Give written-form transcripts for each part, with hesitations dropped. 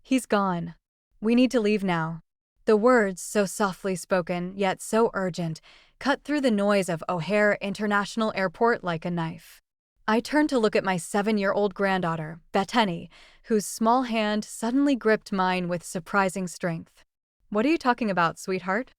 He's gone. We need to leave now. The words, so softly spoken, yet so urgent, cut through the noise of O'Hare International Airport like a knife. I turned to look at my 7-year-old granddaughter, Bethany, whose small hand suddenly gripped mine with surprising strength. "What are you talking about, sweetheart?"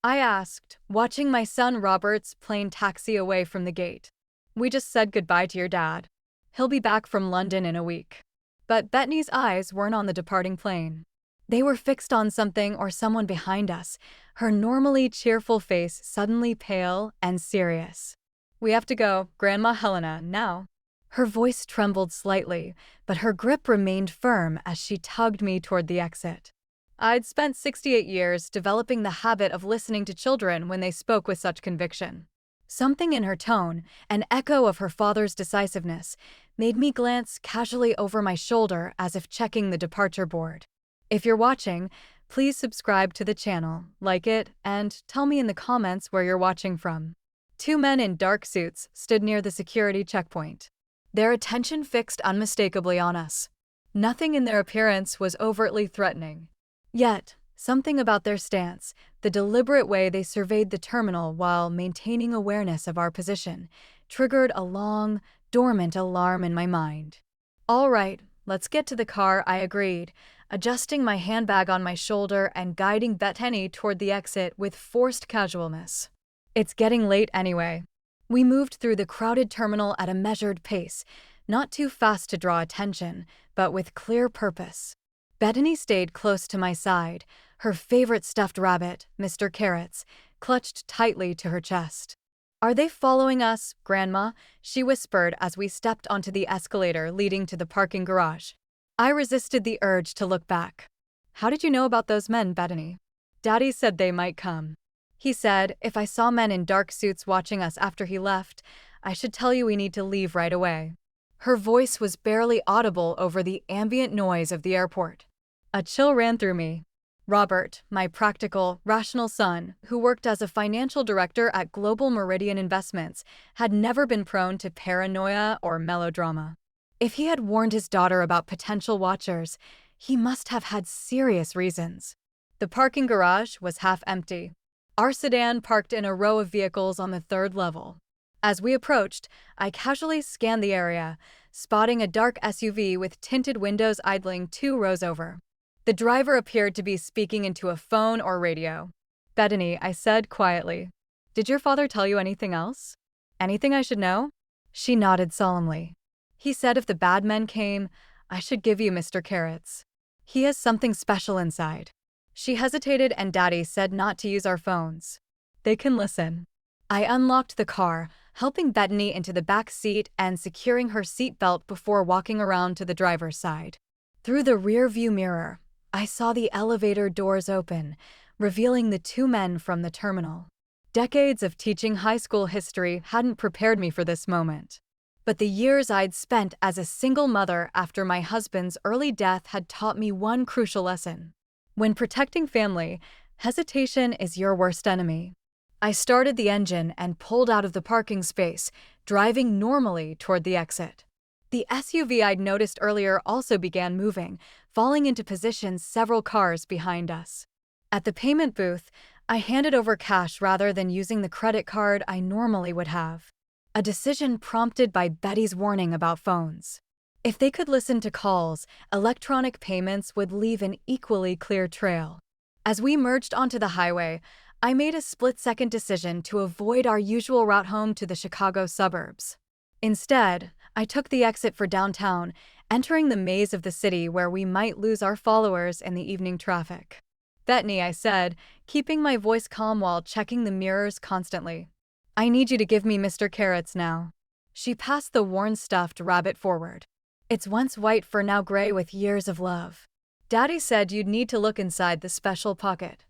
I asked, watching my son Robert's plane taxi away from the gate. "We just said goodbye to your dad. He'll be back from London in a week." But Bethany's eyes weren't on the departing plane. They were fixed on something or someone behind us, her normally cheerful face suddenly pale and serious. "We have to go, Grandma Helena, now." Her voice trembled slightly, but her grip remained firm as she tugged me toward the exit. I'd spent 68 years developing the habit of listening to children when they spoke with such conviction. Something in her tone, an echo of her father's decisiveness, made me glance casually over my shoulder as if checking the departure board. If you're watching, please subscribe to the channel, like it, and tell me in the comments where you're watching from. 2 men in dark suits stood near the security checkpoint, their attention fixed unmistakably on us. Nothing in their appearance was overtly threatening. Yet, something about their stance, the deliberate way they surveyed the terminal while maintaining awareness of our position, triggered a long, dormant alarm in my mind. "All right, let's get to the car," I agreed, adjusting my handbag on my shoulder and guiding Bethany toward the exit with forced casualness. "It's getting late anyway." We moved through the crowded terminal at a measured pace, not too fast to draw attention, but with clear purpose. Bethany stayed close to my side, her favorite stuffed rabbit, Mr. Carrots, clutched tightly to her chest. "Are they following us, Grandma?" she whispered as we stepped onto the escalator leading to the parking garage. I resisted the urge to look back. "How did you know about those men, Bethany?" "Daddy said they might come. He said if I saw men in dark suits watching us after he left, I should tell you we need to leave right away." Her voice was barely audible over the ambient noise of the airport. A chill ran through me. Robert, my practical, rational son, who worked as a financial director at Global Meridian Investments, had never been prone to paranoia or melodrama. If he had warned his daughter about potential watchers, he must have had serious reasons. The parking garage was half empty. Our sedan parked in a row of vehicles on the 3rd level. As we approached, I casually scanned the area, spotting a dark SUV with tinted windows idling 2 rows over. The driver appeared to be speaking into a phone or radio. "Bethany," I said quietly, "did your father tell you anything else? Anything I should know?" She nodded solemnly. "He said if the bad men came, I should give you Mr. Carrots. He has something special inside." She hesitated and Daddy said not to use our phones. "They can listen." I unlocked the car, helping Bethany into the back seat and securing her seatbelt before walking around to the driver's side. Through the rear-view mirror, I saw the elevator doors open, revealing the 2 men from the terminal. Decades of teaching high school history hadn't prepared me for this moment. But the years I'd spent as a single mother after my husband's early death had taught me one crucial lesson. When protecting family, hesitation is your worst enemy. I started the engine and pulled out of the parking space, driving normally toward the exit. The SUV I'd noticed earlier also began moving, falling into position several cars behind us. At the payment booth, I handed over cash rather than using the credit card I normally would have. A decision prompted by Betty's warning about phones. If they could listen to calls, electronic payments would leave an equally clear trail. As we merged onto the highway, I made a split-second decision to avoid our usual route home to the Chicago suburbs. Instead, I took the exit for downtown, entering the maze of the city where we might lose our followers in the evening traffic. "Bethany," I said, keeping my voice calm while checking the mirrors constantly, "I need you to give me Mr. Carrots now." She passed the worn stuffed rabbit forward. "It's once white for now gray with years of love. Daddy said you'd need to look inside the special pocket."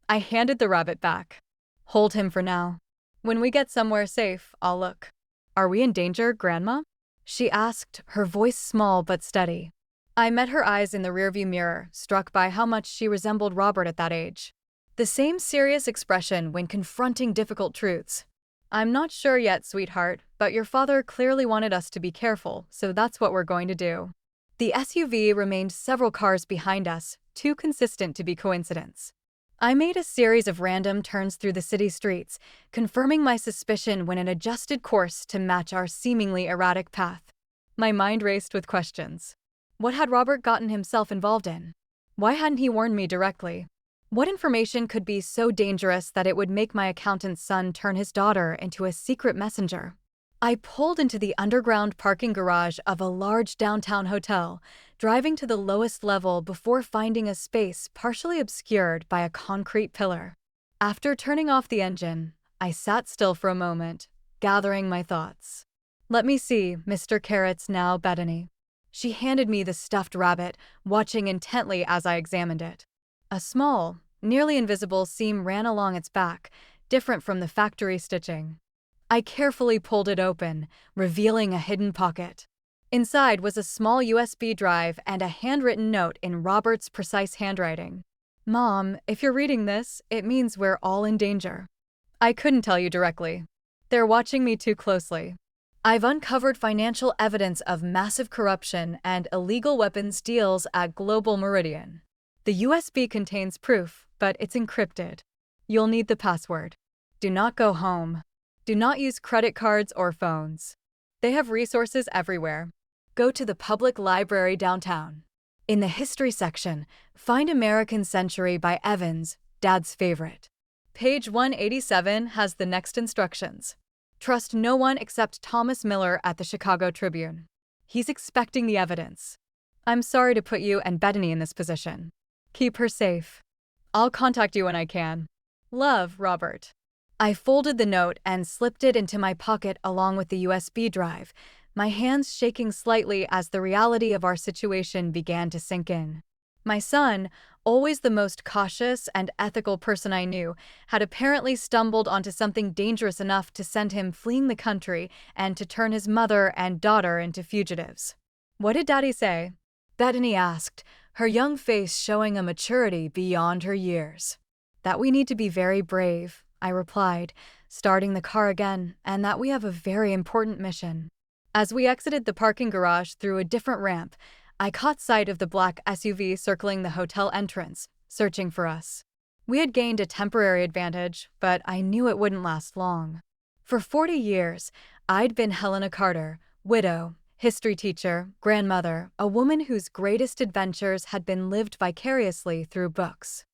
I handed the rabbit back. "Hold him for now. When we get somewhere safe, I'll look." "Are we in danger, Grandma?" she asked, her voice small but steady. I met her eyes in the rearview mirror, struck by how much she resembled Robert at that age. The same serious expression when confronting difficult truths. "I'm not sure yet, sweetheart, but your father clearly wanted us to be careful, so that's what we're going to do." The SUV remained several cars behind us, too consistent to be coincidence. I made a series of random turns through the city streets, confirming my suspicion when it adjusted course to match our seemingly erratic path. My mind raced with questions. What had Robert gotten himself involved in? Why hadn't he warned me directly? What information could be so dangerous that it would make my accountant's son turn his daughter into a secret messenger? I pulled into the underground parking garage of a large downtown hotel, driving to the lowest level before finding a space partially obscured by a concrete pillar. After turning off the engine, I sat still for a moment, gathering my thoughts. "Let me see, Mr. Carrots now, Bettany." She handed me the stuffed rabbit, watching intently as I examined it. A small, nearly invisible seam ran along its back, different from the factory stitching. I carefully pulled it open, revealing a hidden pocket. Inside was a small USB drive and a handwritten note in Robert's precise handwriting. "Mom, if you're reading this, it means we're all in danger." I couldn't tell you directly. They're watching me too closely. I've uncovered financial evidence of massive corruption and illegal weapons deals at Global Meridian. The USB contains proof, but it's encrypted. You'll need the password. Do not go home. Do not use credit cards or phones. They have resources everywhere. Go to the public library downtown. In the history section, find American Century by Evans, Dad's favorite. Page 187 has the next instructions. Trust no one except Thomas Miller at the Chicago Tribune. He's expecting the evidence. I'm sorry to put you and Bettany in this position. Keep her safe. I'll contact you when I can. Love, Robert. I folded the note and slipped it into my pocket along with the USB drive, my hands shaking slightly as the reality of our situation began to sink in. My son, always the most cautious and ethical person I knew, had apparently stumbled onto something dangerous enough to send him fleeing the country and to turn his mother and daughter into fugitives. "What did Daddy say?" Bettany asked, her young face showing a maturity beyond her years. "That we need to be very brave," I replied, starting the car again, "and that we have a very important mission." As we exited the parking garage through a different ramp, I caught sight of the black SUV circling the hotel entrance, searching for us. We had gained a temporary advantage, but I knew it wouldn't last long. For 40 years, I'd been Helena Carter, widow, history teacher, grandmother, a woman whose greatest adventures had been lived vicariously through books.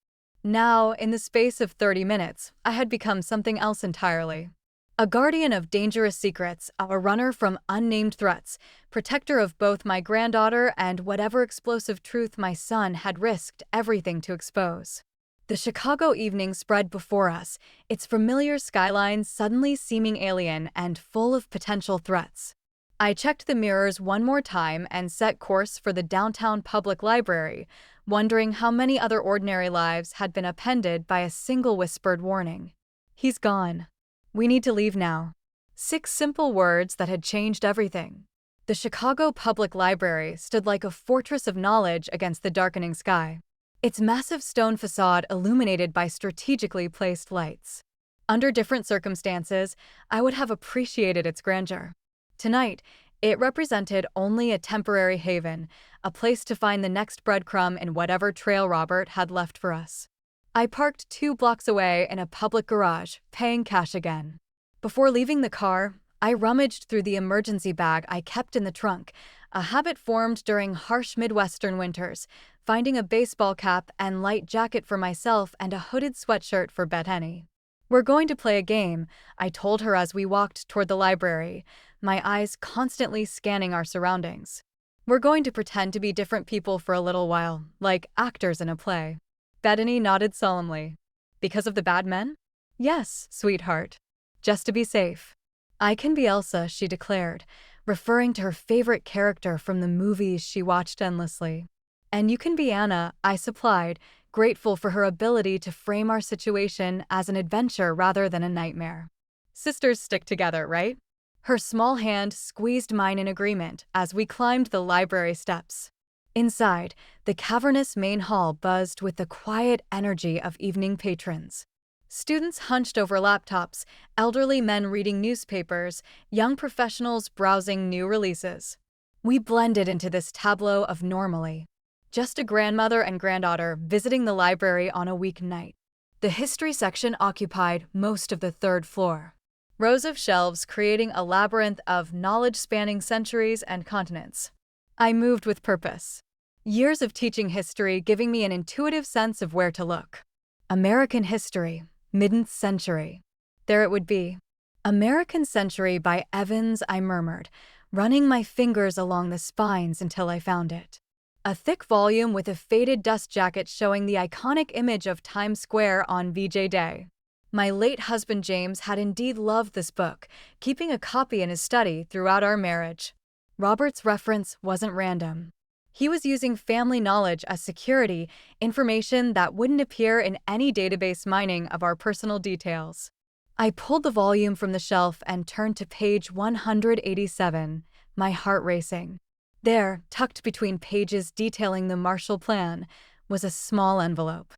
Now, in the space of 30 minutes, I had become something else entirely. A guardian of dangerous secrets, a runner from unnamed threats, protector of both my granddaughter and whatever explosive truth my son had risked everything to expose. The Chicago evening spread before us, its familiar skyline suddenly seeming alien and full of potential threats. I checked the mirrors one more time and set course for the downtown public library, wondering how many other ordinary lives had been upended by a single whispered warning. "He's gone. We need to leave now." 6 simple words that had changed everything. The Chicago Public Library stood like a fortress of knowledge against the darkening sky, its massive stone facade illuminated by strategically placed lights. Under different circumstances, I would have appreciated its grandeur. Tonight, it represented only a temporary haven, a place to find the next breadcrumb in whatever trail Robert had left for us. I parked 2 blocks away in a public garage, paying cash again. Before leaving the car, I rummaged through the emergency bag I kept in the trunk, a habit formed during harsh Midwestern winters, finding a baseball cap and light jacket for myself and a hooded sweatshirt for Bettany. "We're going to play a game," I told her as we walked toward the library, my eyes constantly scanning our surroundings. "We're going to pretend to be different people for a little while, like actors in a play." Bettany nodded solemnly. "Because of the bad men?" "Yes, sweetheart. Just to be safe." "I can be Elsa," she declared, referring to her favorite character from the movies she watched endlessly. "And you can be Anna," I supplied, grateful for her ability to frame our situation as an adventure rather than a nightmare. "Sisters stick together, right?" Her small hand squeezed mine in agreement as we climbed the library steps. Inside, the cavernous main hall buzzed with the quiet energy of evening patrons. Students hunched over laptops, elderly men reading newspapers, young professionals browsing new releases. We blended into this tableau of normally. Just a grandmother and granddaughter visiting the library on a weeknight. The history section occupied most of the third floor. Rows of shelves creating a labyrinth of knowledge spanning centuries and continents. I moved with purpose. Years of teaching history giving me an intuitive sense of where to look. American history, mid-10th century. There it would be. American Century by Evans, I murmured, running my fingers along the spines until I found it. A thick volume with a faded dust jacket showing the iconic image of Times Square on VJ Day. My late husband James had indeed loved this book, keeping a copy in his study throughout our marriage. Robert's reference wasn't random. He was using family knowledge as security, information that wouldn't appear in any database mining of our personal details. I pulled the volume from the shelf and turned to page 187, my heart racing. There, tucked between pages detailing the Marshall Plan, was a small envelope.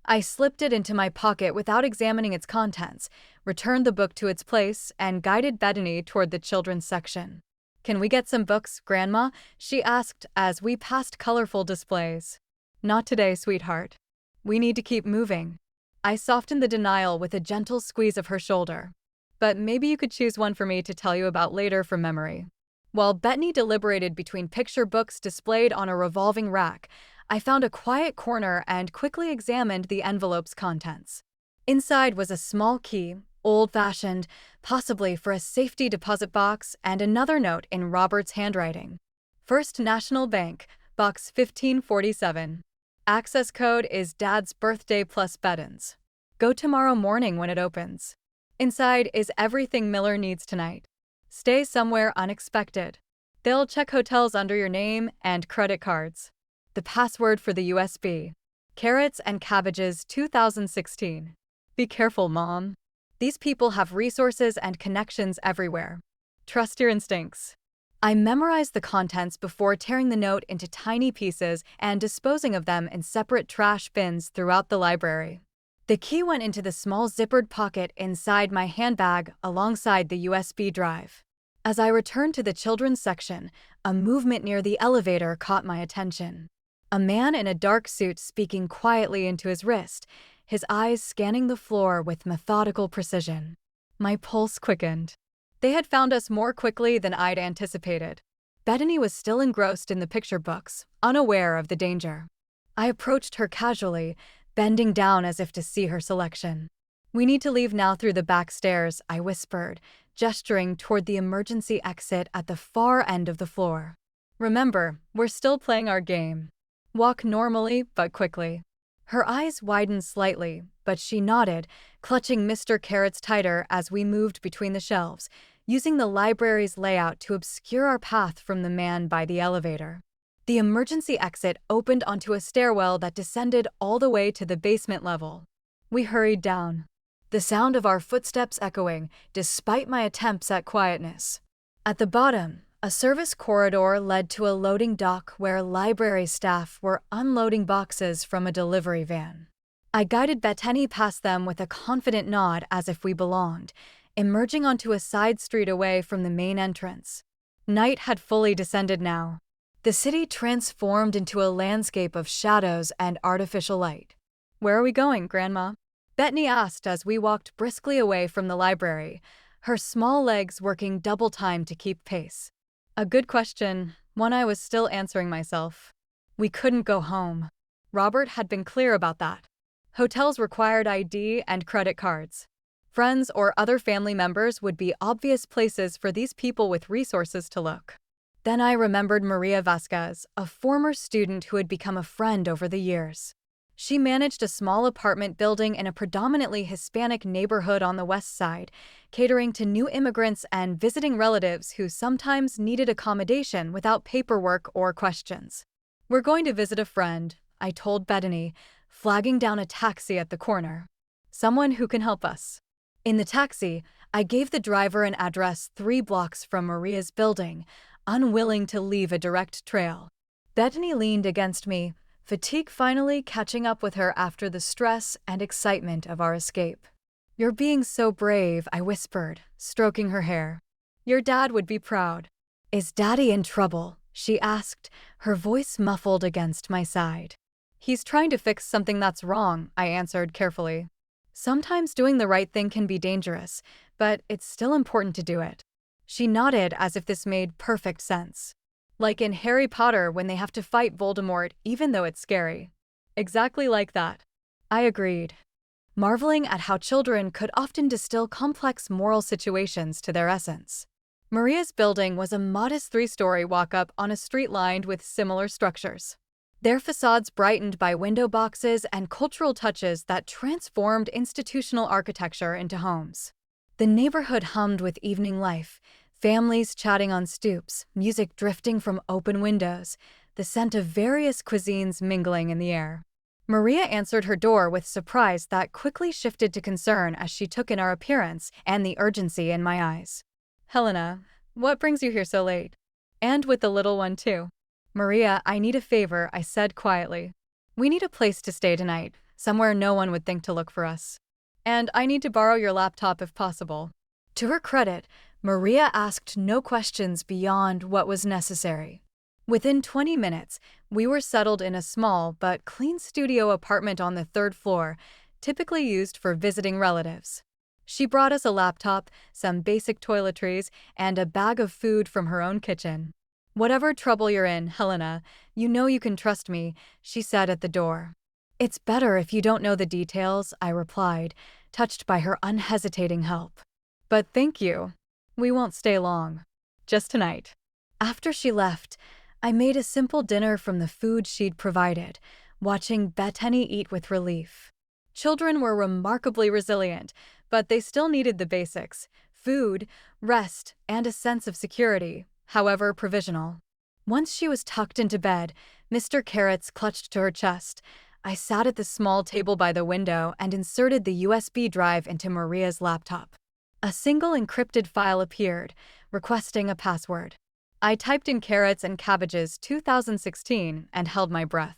I slipped it into my pocket without examining its contents, returned the book to its place, and guided Bethany toward the children's section. "Can we get some books, Grandma?" she asked as we passed colorful displays. "Not today, sweetheart. We need to keep moving." I softened the denial with a gentle squeeze of her shoulder. "But maybe you could choose one for me to tell you about later from memory." While Bethany deliberated between picture books displayed on a revolving rack, I found a quiet corner and quickly examined the envelope's contents. Inside was a small key, old-fashioned, possibly for a safety deposit box, and another note in Robert's handwriting. "First National Bank, Box 1547. Access code is Dad's birthday plus Bethan's. Go tomorrow morning when it opens. Inside is everything Miller needs tonight. Stay somewhere unexpected. They'll check hotels under your name and credit cards. The password for the USB. Carrots and Cabbages 2016. Be careful, Mom. These people have resources and connections everywhere. Trust your instincts." I memorized the contents before tearing the note into tiny pieces and disposing of them in separate trash bins throughout the library. The key went into the small zippered pocket inside my handbag alongside the USB drive. As I returned to the children's section, a movement near the elevator caught my attention. A man in a dark suit speaking quietly into his wrist, his eyes scanning the floor with methodical precision. My pulse quickened. They had found us more quickly than I'd anticipated. Bethany was still engrossed in the picture books, unaware of the danger. I approached her casually, bending down as if to see her selection. "We need to leave now through the back stairs," I whispered, gesturing toward the emergency exit at the far end of the floor. "Remember, we're still playing our game. Walk normally, but quickly." Her eyes widened slightly, but she nodded, clutching Mr. Carrots tighter as we moved between the shelves, using the library's layout to obscure our path from the man by the elevator. The emergency exit opened onto a stairwell that descended all the way to the basement level. We hurried down, the sound of our footsteps echoing despite my attempts at quietness. At the bottom, a service corridor led to a loading dock where library staff were unloading boxes from a delivery van. I guided Bethany past them with a confident nod as if we belonged, emerging onto a side street away from the main entrance. Night had fully descended now. The city transformed into a landscape of shadows and artificial light. "Where are we going, Grandma?" Bethany asked as we walked briskly away from the library, her small legs working double time to keep pace. A good question, one I was still answering myself. We couldn't go home. Robert had been clear about that. Hotels required ID and credit cards. Friends or other family members would be obvious places for these people with resources to look. Then I remembered Maria Vasquez, a former student who had become a friend over the years. She managed a small apartment building in a predominantly Hispanic neighborhood on the west side, catering to new immigrants and visiting relatives who sometimes needed accommodation without paperwork or questions. "We're going to visit a friend," I told Bethany, flagging down a taxi at the corner. "Someone who can help us." In the taxi, I gave the driver an address 3 blocks from Maria's building, unwilling to leave a direct trail. Bethany leaned against me, fatigue finally catching up with her after the stress and excitement of our escape. "You're being so brave," I whispered, stroking her hair. "Your dad would be proud." "Is Daddy in trouble?" she asked, her voice muffled against my side. He's trying to fix something that's wrong, I answered carefully. Sometimes doing the right thing can be dangerous, but it's still important to do it. She nodded as if this made perfect sense. Like in Harry Potter when they have to fight Voldemort even though it's scary. Exactly like that. I agreed, marveling at how children could often distill complex moral situations to their essence. Maria's building was a modest 3-story walk-up on a street lined with similar structures. Their facades brightened by window boxes and cultural touches that transformed institutional architecture into homes. The neighborhood hummed with evening life, families chatting on stoops, music drifting from open windows, the scent of various cuisines mingling in the air. Maria answered her door with surprise that quickly shifted to concern as she took in our appearance and the urgency in my eyes. Helena, what brings you here so late? And with the little one too. Maria, I need a favor, I said quietly. We need a place to stay tonight, somewhere no one would think to look for us. And I need to borrow your laptop if possible. To her credit, Maria asked no questions beyond what was necessary. Within 20 minutes, we were settled in a small but clean studio apartment on the 3rd floor, typically used for visiting relatives. She brought us a laptop, some basic toiletries, and a bag of food from her own kitchen. Whatever trouble you're in, Helena, you know you can trust me, she said at the door. It's better if you don't know the details, I replied, touched by her unhesitating help. But thank you. We won't stay long. Just tonight. After she left, I made a simple dinner from the food she'd provided, watching Bettany eat with relief. Children were remarkably resilient, but they still needed the basics: food, rest, and a sense of security, however provisional. Once she was tucked into bed, Mr. Carrots clutched to her chest. I sat at the small table by the window and inserted the USB drive into Maria's laptop. A single encrypted file appeared, requesting a password. I typed in Carrots and Cabbages 2016 and held my breath.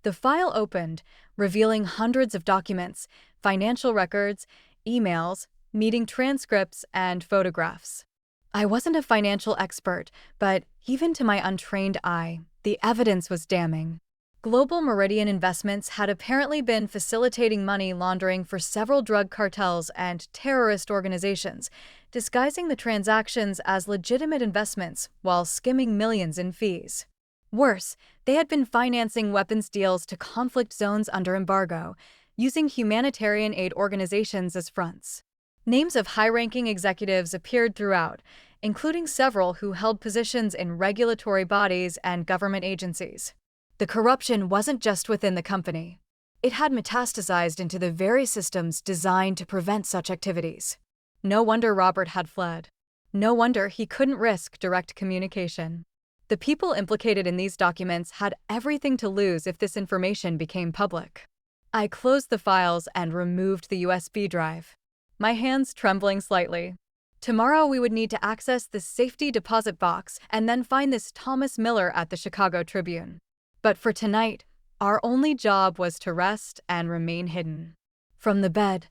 The file opened, revealing hundreds of documents, financial records, emails, meeting transcripts, and photographs. I wasn't a financial expert, but even to my untrained eye, the evidence was damning. Global Meridian Investments had apparently been facilitating money laundering for several drug cartels and terrorist organizations, disguising the transactions as legitimate investments while skimming millions in fees. Worse, they had been financing weapons deals to conflict zones under embargo, using humanitarian aid organizations as fronts. Names of high-ranking executives appeared throughout, including several who held positions in regulatory bodies and government agencies. The corruption wasn't just within the company. It had metastasized into the very systems designed to prevent such activities. No wonder Robert had fled. No wonder he couldn't risk direct communication. The people implicated in these documents had everything to lose if this information became public. I closed the files and removed the USB drive, my hands trembling slightly. Tomorrow we would need to access the safety deposit box and then find this Thomas Miller at the Chicago Tribune. But for tonight, our only job was to rest and remain hidden. From the bed,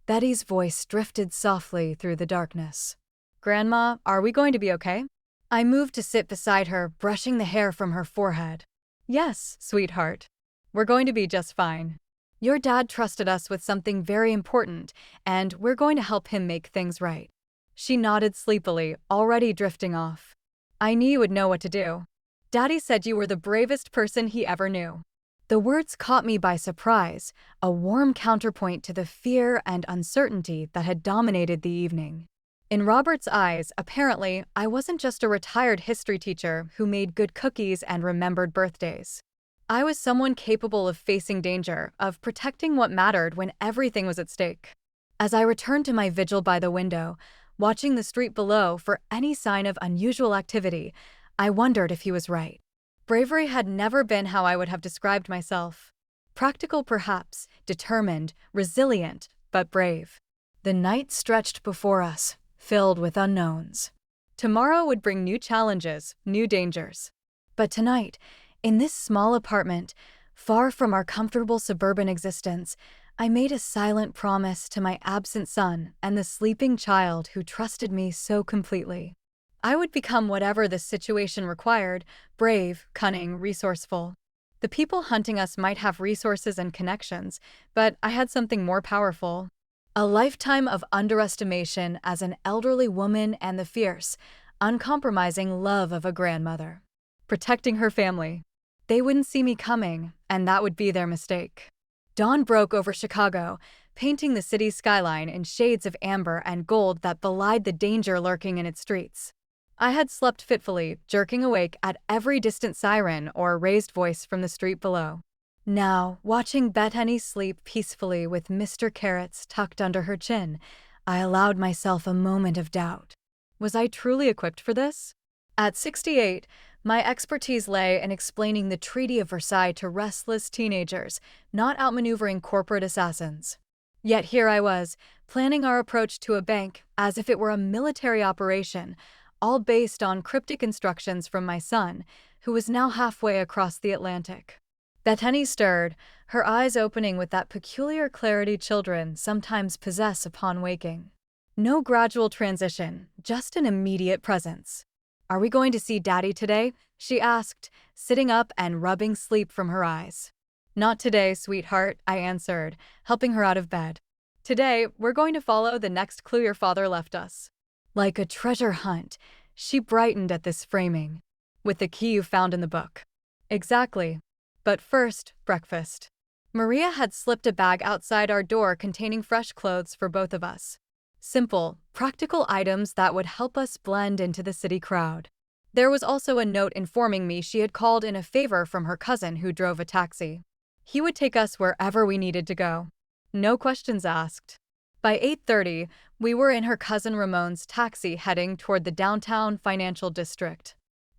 Betty's voice drifted softly through the darkness. "Grandma, are we going to be okay?" I moved to sit beside her, brushing the hair from her forehead. "Yes, sweetheart. We're going to be just fine. Your dad trusted us with something very important, and we're going to help him make things right." She nodded sleepily, already drifting off. "I knew you would know what to do. Daddy said you were the bravest person he ever knew." The words caught me by surprise, a warm counterpoint to the fear and uncertainty that had dominated the evening. In Robert's eyes, apparently, I wasn't just a retired history teacher who made good cookies and remembered birthdays. I was someone capable of facing danger, of protecting what mattered when everything was at stake. As I returned to my vigil by the window, watching the street below for any sign of unusual activity, I wondered if he was right. Bravery had never been how I would have described myself. Practical perhaps, determined, resilient, but brave. The night stretched before us, filled with unknowns. Tomorrow would bring new challenges, new dangers. But tonight, in this small apartment, far from our comfortable suburban existence, I made a silent promise to my absent son and the sleeping child who trusted me so completely. I would become whatever the situation required: brave, cunning, resourceful. The people hunting us might have resources and connections, but I had something more powerful. A lifetime of underestimation as an elderly woman and the fierce, uncompromising love of a grandmother. Protecting her family. They wouldn't see me coming, and that would be their mistake. Dawn broke over Chicago, painting the city's skyline in shades of amber and gold that belied the danger lurking in its streets. I had slept fitfully, jerking awake at every distant siren or raised voice from the street below. Now, watching Bethany sleep peacefully with Mr. Carrots tucked under her chin, I allowed myself a moment of doubt. Was I truly equipped for this? At 68, my expertise lay in explaining the Treaty of Versailles to restless teenagers, not outmaneuvering corporate assassins. Yet here I was, planning our approach to a bank as if it were a military operation, all based on cryptic instructions from my son, who was now halfway across the Atlantic. Bethany stirred, her eyes opening with that peculiar clarity children sometimes possess upon waking. No gradual transition, just an immediate presence. "Are we going to see Daddy today?" she asked, sitting up and rubbing sleep from her eyes. "Not today, sweetheart," I answered, helping her out of bed. "Today, we're going to follow the next clue your father left us." Like a treasure hunt, she brightened at this framing. "With the key you found in the book." "Exactly. But first, breakfast." Maria had slipped a bag outside our door containing fresh clothes for both of us. Simple, practical items that would help us blend into the city crowd. There was also a note informing me she had called in a favor from her cousin who drove a taxi. He would take us wherever we needed to go. No questions asked. By 8:30, we were in her cousin Ramon's taxi heading toward the downtown financial district.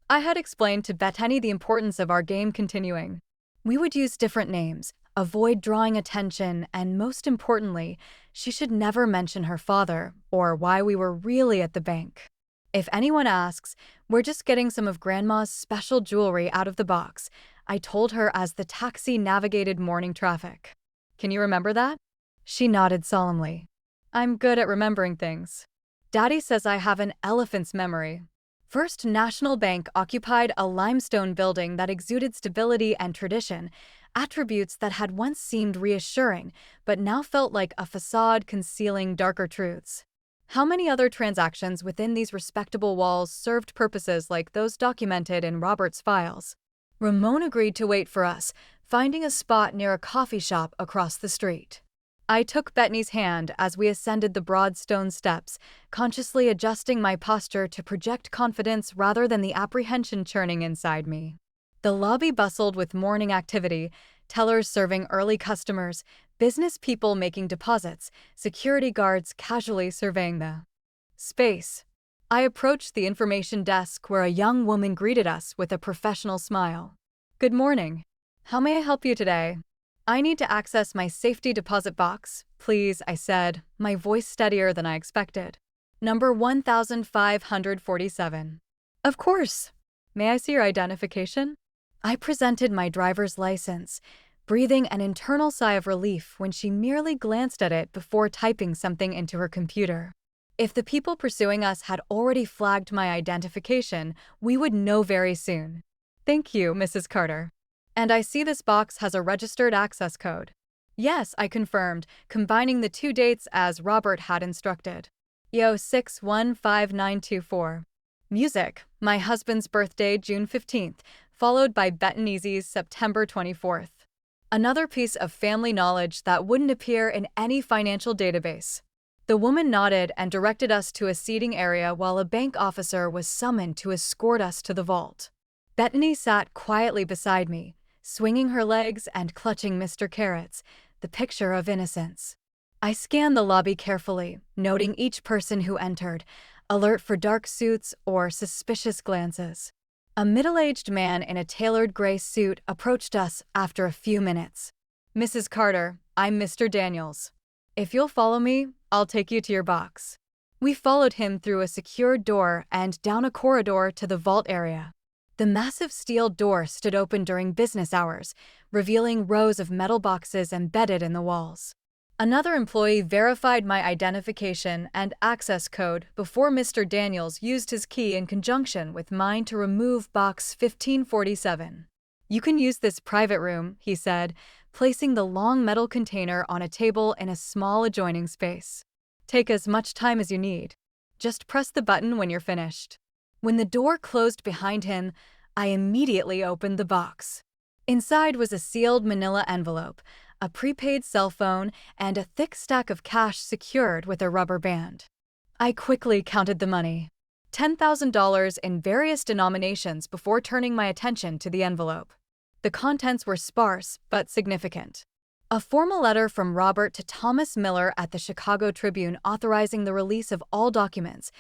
I had explained to Bethany the importance of our game continuing. We would use different names, avoid drawing attention, and most importantly, she should never mention her father or why we were really at the bank. If anyone asks, "We're just getting some of Grandma's special jewelry out of the box," I told her as the taxi navigated morning traffic. "Can you remember that?" She nodded solemnly. "I'm good at remembering things. Daddy says I have an elephant's memory." First National Bank occupied a limestone building that exuded stability and tradition, attributes that had once seemed reassuring, but now felt like a facade concealing darker truths. How many other transactions within these respectable walls served purposes like those documented in Robert's files? Ramon agreed to wait for us, finding a spot near a coffee shop across the street. I took Bethany's hand as we ascended the broad stone steps, consciously adjusting my posture to project confidence rather than the apprehension churning inside me. The lobby bustled with morning activity, tellers serving early customers, business people making deposits, security guards casually surveying the space. I approached the information desk where a young woman greeted us with a professional smile. "Good morning. How may I help you today?" "I need to access my safety deposit box, please," I said, my voice steadier than I expected. "Number 1547. "Of course. May I see your identification?" I presented my driver's license, breathing an internal sigh of relief when she merely glanced at it before typing something into her computer. If the people pursuing us had already flagged my identification, we would know very soon. "Thank you, Mrs. Carter. And I see this box has a registered access code." "Yes," I confirmed, combining the two dates as Robert had instructed. "Yo615924. Music, my husband's birthday, June 15th, followed by Bethany's September 24th. Another piece of family knowledge that wouldn't appear in any financial database. The woman nodded and directed us to a seating area while a bank officer was summoned to escort us to the vault. Bethany sat quietly beside me, swinging her legs and clutching Mr. Carrots, the picture of innocence. I scanned the lobby carefully, noting each person who entered, alert for dark suits or suspicious glances. A middle-aged man in a tailored gray suit approached us after a few minutes. "Mrs. Carter, I'm Mr. Daniels. If you'll follow me, I'll take you to your box." We followed him through a secured door and down a corridor to the vault area. The massive steel door stood open during business hours, revealing rows of metal boxes embedded in the walls. Another employee verified my identification and access code before Mr. Daniels used his key in conjunction with mine to remove box 1547. "You can use this private room," he said, placing the long metal container on a table in a small adjoining space. "Take as much time as you need. Just press the button when you're finished." When the door closed behind him, I immediately opened the box. Inside was a sealed manila envelope, a prepaid cell phone, and a thick stack of cash secured with a rubber band. I quickly counted the money, $10,000 in various denominations, before turning my attention to the envelope. The contents were sparse but significant. A formal letter from Robert to Thomas Miller at the Chicago Tribune authorizing the release of all documents,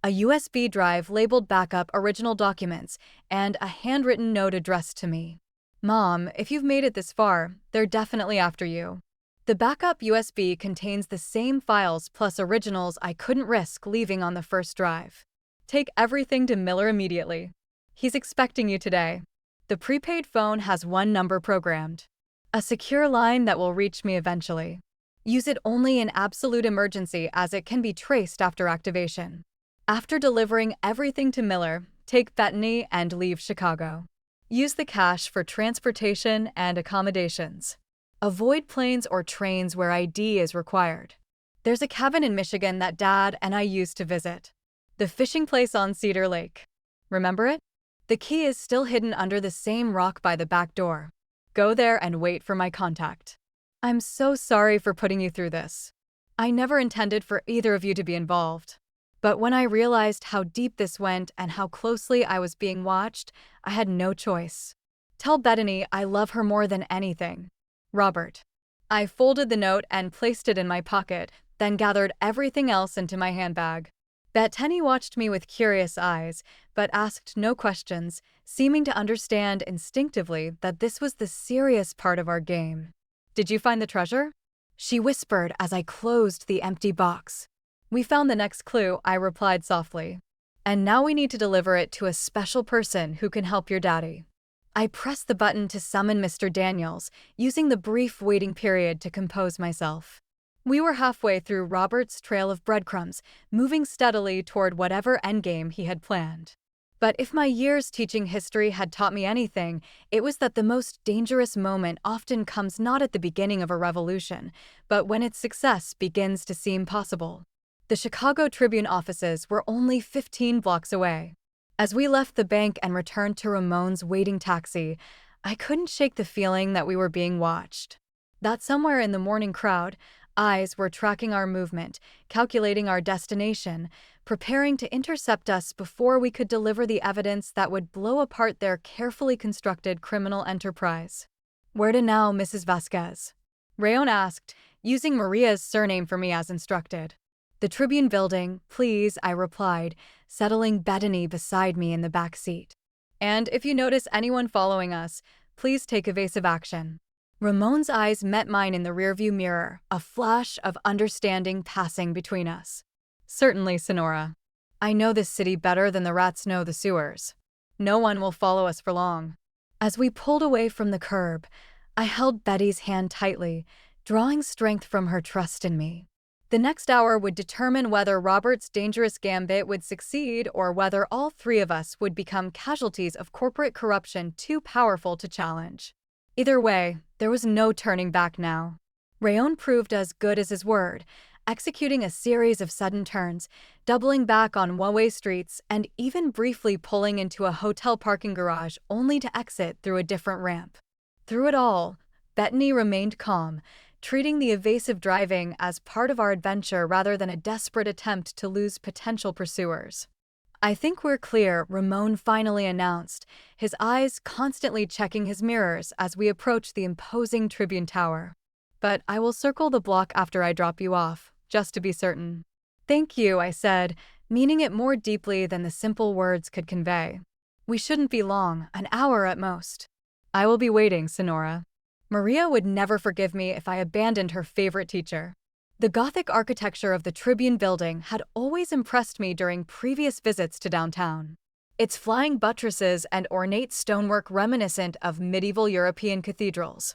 a USB drive labeled backup original documents, and a handwritten note addressed to me. "Mom, if you've made it this far, they're definitely after you." The backup USB contains the same files plus originals I couldn't risk leaving on the first drive. "Take everything to Miller immediately. He's expecting you today." The prepaid phone has one number programmed, a secure line that will reach me eventually. Use it only in absolute emergency, as it can be traced after activation. After delivering everything to Miller, take Bethany and leave Chicago. Use the cash for transportation and accommodations. Avoid planes or trains where ID is required. There's a cabin in Michigan that Dad and I used to visit. The fishing place on Cedar Lake. Remember it? The key is still hidden under the same rock by the back door. Go there and wait for my contact. I'm so sorry for putting you through this. I never intended for either of you to be involved. But when I realized how deep this went and how closely I was being watched, I had no choice. Tell Bethany I love her more than anything. Robert. I folded the note and placed it in my pocket, then gathered everything else into my handbag. Bethany watched me with curious eyes, but asked no questions, seeming to understand instinctively that this was the serious part of our game. "Did you find the treasure?" she whispered as I closed the empty box. "We found the next clue," I replied softly. "And now we need to deliver it to a special person who can help your daddy." I pressed the button to summon Mr. Daniels, using the brief waiting period to compose myself. We were halfway through Robert's trail of breadcrumbs, moving steadily toward whatever endgame he had planned. But if my years teaching history had taught me anything, it was that the most dangerous moment often comes not at the beginning of a revolution, but when its success begins to seem possible. The Chicago Tribune offices were only 15 blocks away. As we left the bank and returned to Ramon's waiting taxi, I couldn't shake the feeling that we were being watched. That somewhere in the morning crowd, eyes were tracking our movement, calculating our destination, preparing to intercept us before we could deliver the evidence that would blow apart their carefully constructed criminal enterprise. "Where to now, Mrs. Vasquez?" Rayon asked, using Maria's surname for me as instructed. "The Tribune building, please," I replied, settling Bethany beside me in the back seat. "And if you notice anyone following us, please take evasive action." Ramon's eyes met mine in the rearview mirror, a flash of understanding passing between us. "Certainly, Sonora. I know this city better than the rats know the sewers. No one will follow us for long." As we pulled away from the curb, I held Betty's hand tightly, drawing strength from her trust in me. The next hour would determine whether Robert's dangerous gambit would succeed or whether all three of us would become casualties of corporate corruption too powerful to challenge. Either way, there was no turning back now. Rayon proved as good as his word, executing a series of sudden turns, doubling back on one-way streets, and even briefly pulling into a hotel parking garage only to exit through a different ramp. Through it all, Bethany remained calm, treating the evasive driving as part of our adventure rather than a desperate attempt to lose potential pursuers. "I think we're clear," Ramon finally announced, his eyes constantly checking his mirrors as we approached the imposing Tribune Tower. "But I will circle the block after I drop you off, just to be certain." "Thank you," I said, meaning it more deeply than the simple words could convey. "We shouldn't be long, an hour at most." "I will be waiting, Sonora." Maria would never forgive me if I abandoned her favorite teacher. The Gothic architecture of the Tribune building had always impressed me during previous visits to downtown. Its flying buttresses and ornate stonework reminiscent of medieval European cathedrals.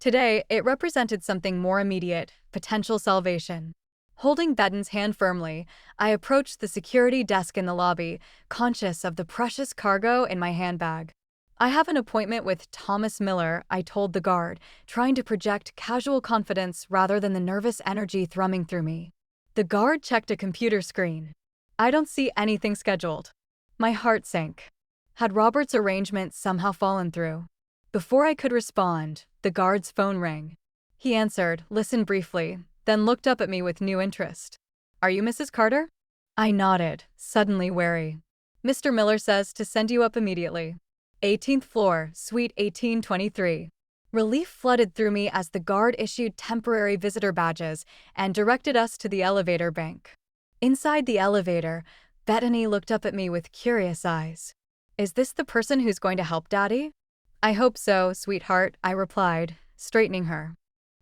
Today, it represented something more immediate, potential salvation. Holding Betton's hand firmly, I approached the security desk in the lobby, conscious of the precious cargo in my handbag. "I have an appointment with Thomas Miller," I told the guard, trying to project casual confidence rather than the nervous energy thrumming through me. The guard checked a computer screen. "I don't see anything scheduled." My heart sank. Had Robert's arrangement somehow fallen through? Before I could respond, the guard's phone rang. He answered, listened briefly, then looked up at me with new interest. "Are you Mrs. Carter?" I nodded, suddenly wary. "Mr. Miller says to send you up immediately. 18th floor, suite 1823. Relief flooded through me as the guard issued temporary visitor badges and directed us to the elevator bank. Inside the elevator, Bethany looked up at me with curious eyes. "Is this the person who's going to help Daddy?" "I hope so, sweetheart," I replied, straightening her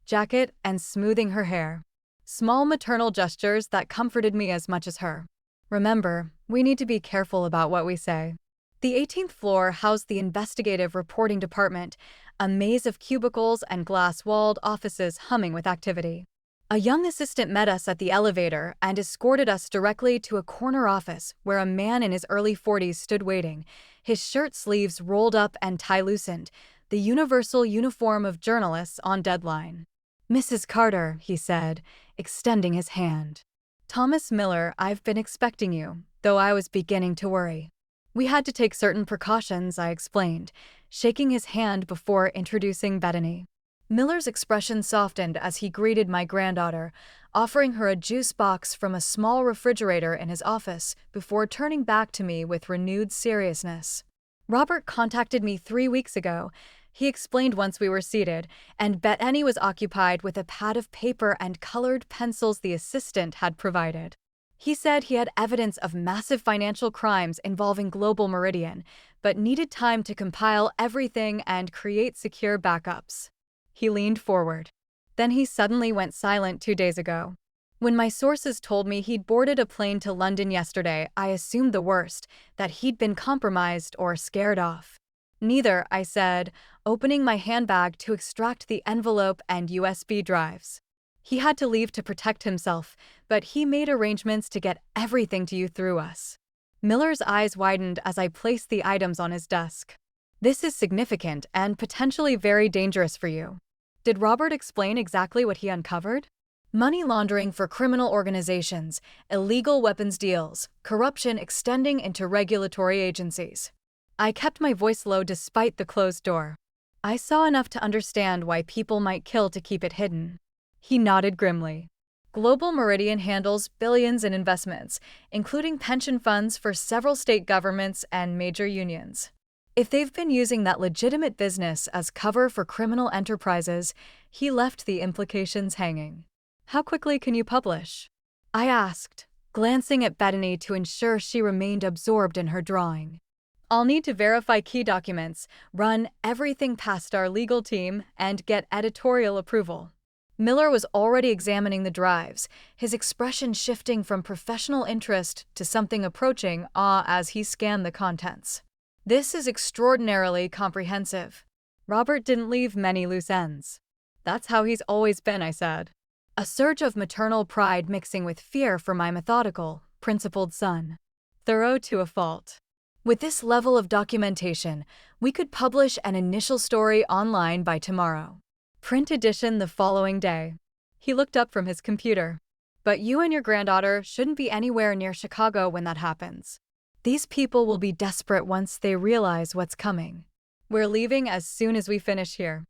jacket and smoothing her hair. Small maternal gestures that comforted me as much as her. Remember, we need to be careful about what we say. The 18th floor housed the investigative reporting department, a maze of cubicles and glass-walled offices humming with activity. A young assistant met us at the elevator and escorted us directly to a corner office where a man in his early 40s stood waiting, his shirt sleeves rolled up and tie loosened, the universal uniform of journalists on deadline. "Mrs. Carter," he said, extending his hand. "Thomas Miller, I've been expecting you, though I was beginning to worry." "We had to take certain precautions," I explained, shaking his hand before introducing Bethany. Miller's expression softened as he greeted my granddaughter, offering her a juice box from a small refrigerator in his office before turning back to me with renewed seriousness. "Robert contacted me 3 weeks ago," he explained once we were seated, and Bethany was occupied with a pad of paper and colored pencils the assistant had provided. "He said he had evidence of massive financial crimes involving Global Meridian, but needed time to compile everything and create secure backups." He leaned forward. "Then he suddenly went silent 2 days ago. When my sources told me he'd boarded a plane to London yesterday, I assumed the worst, that he'd been compromised or scared off." "Neither," I said, opening my handbag to extract the envelope and USB drives. "He had to leave to protect himself, but he made arrangements to get everything to you through us." Miller's eyes widened as I placed the items on his desk. "This is significant and potentially very dangerous for you." Did Robert explain exactly what he uncovered? "Money laundering for criminal organizations, illegal weapons deals, corruption extending into regulatory agencies." I kept my voice low despite the closed door. "I saw enough to understand why people might kill to keep it hidden." He nodded grimly. "Global Meridian handles billions in investments, including pension funds for several state governments and major unions. If they've been using that legitimate business as cover for criminal enterprises," he left the implications hanging. "How quickly can you publish?" I asked, glancing at Bethany to ensure she remained absorbed in her drawing. "I'll need to verify key documents, run everything past our legal team, and get editorial approval." Miller was already examining the drives, his expression shifting from professional interest to something approaching awe as he scanned the contents. "This is extraordinarily comprehensive. Robert didn't leave many loose ends." "That's how he's always been," I said. A surge of maternal pride mixing with fear for my methodical, principled son. Thorough to a fault. With this level of documentation, we could publish an initial story online by tomorrow. Print edition the following day. He looked up from his computer. "But you and your granddaughter shouldn't be anywhere near Chicago when that happens. These people will be desperate once they realize what's coming. We're leaving as soon as we finish here,"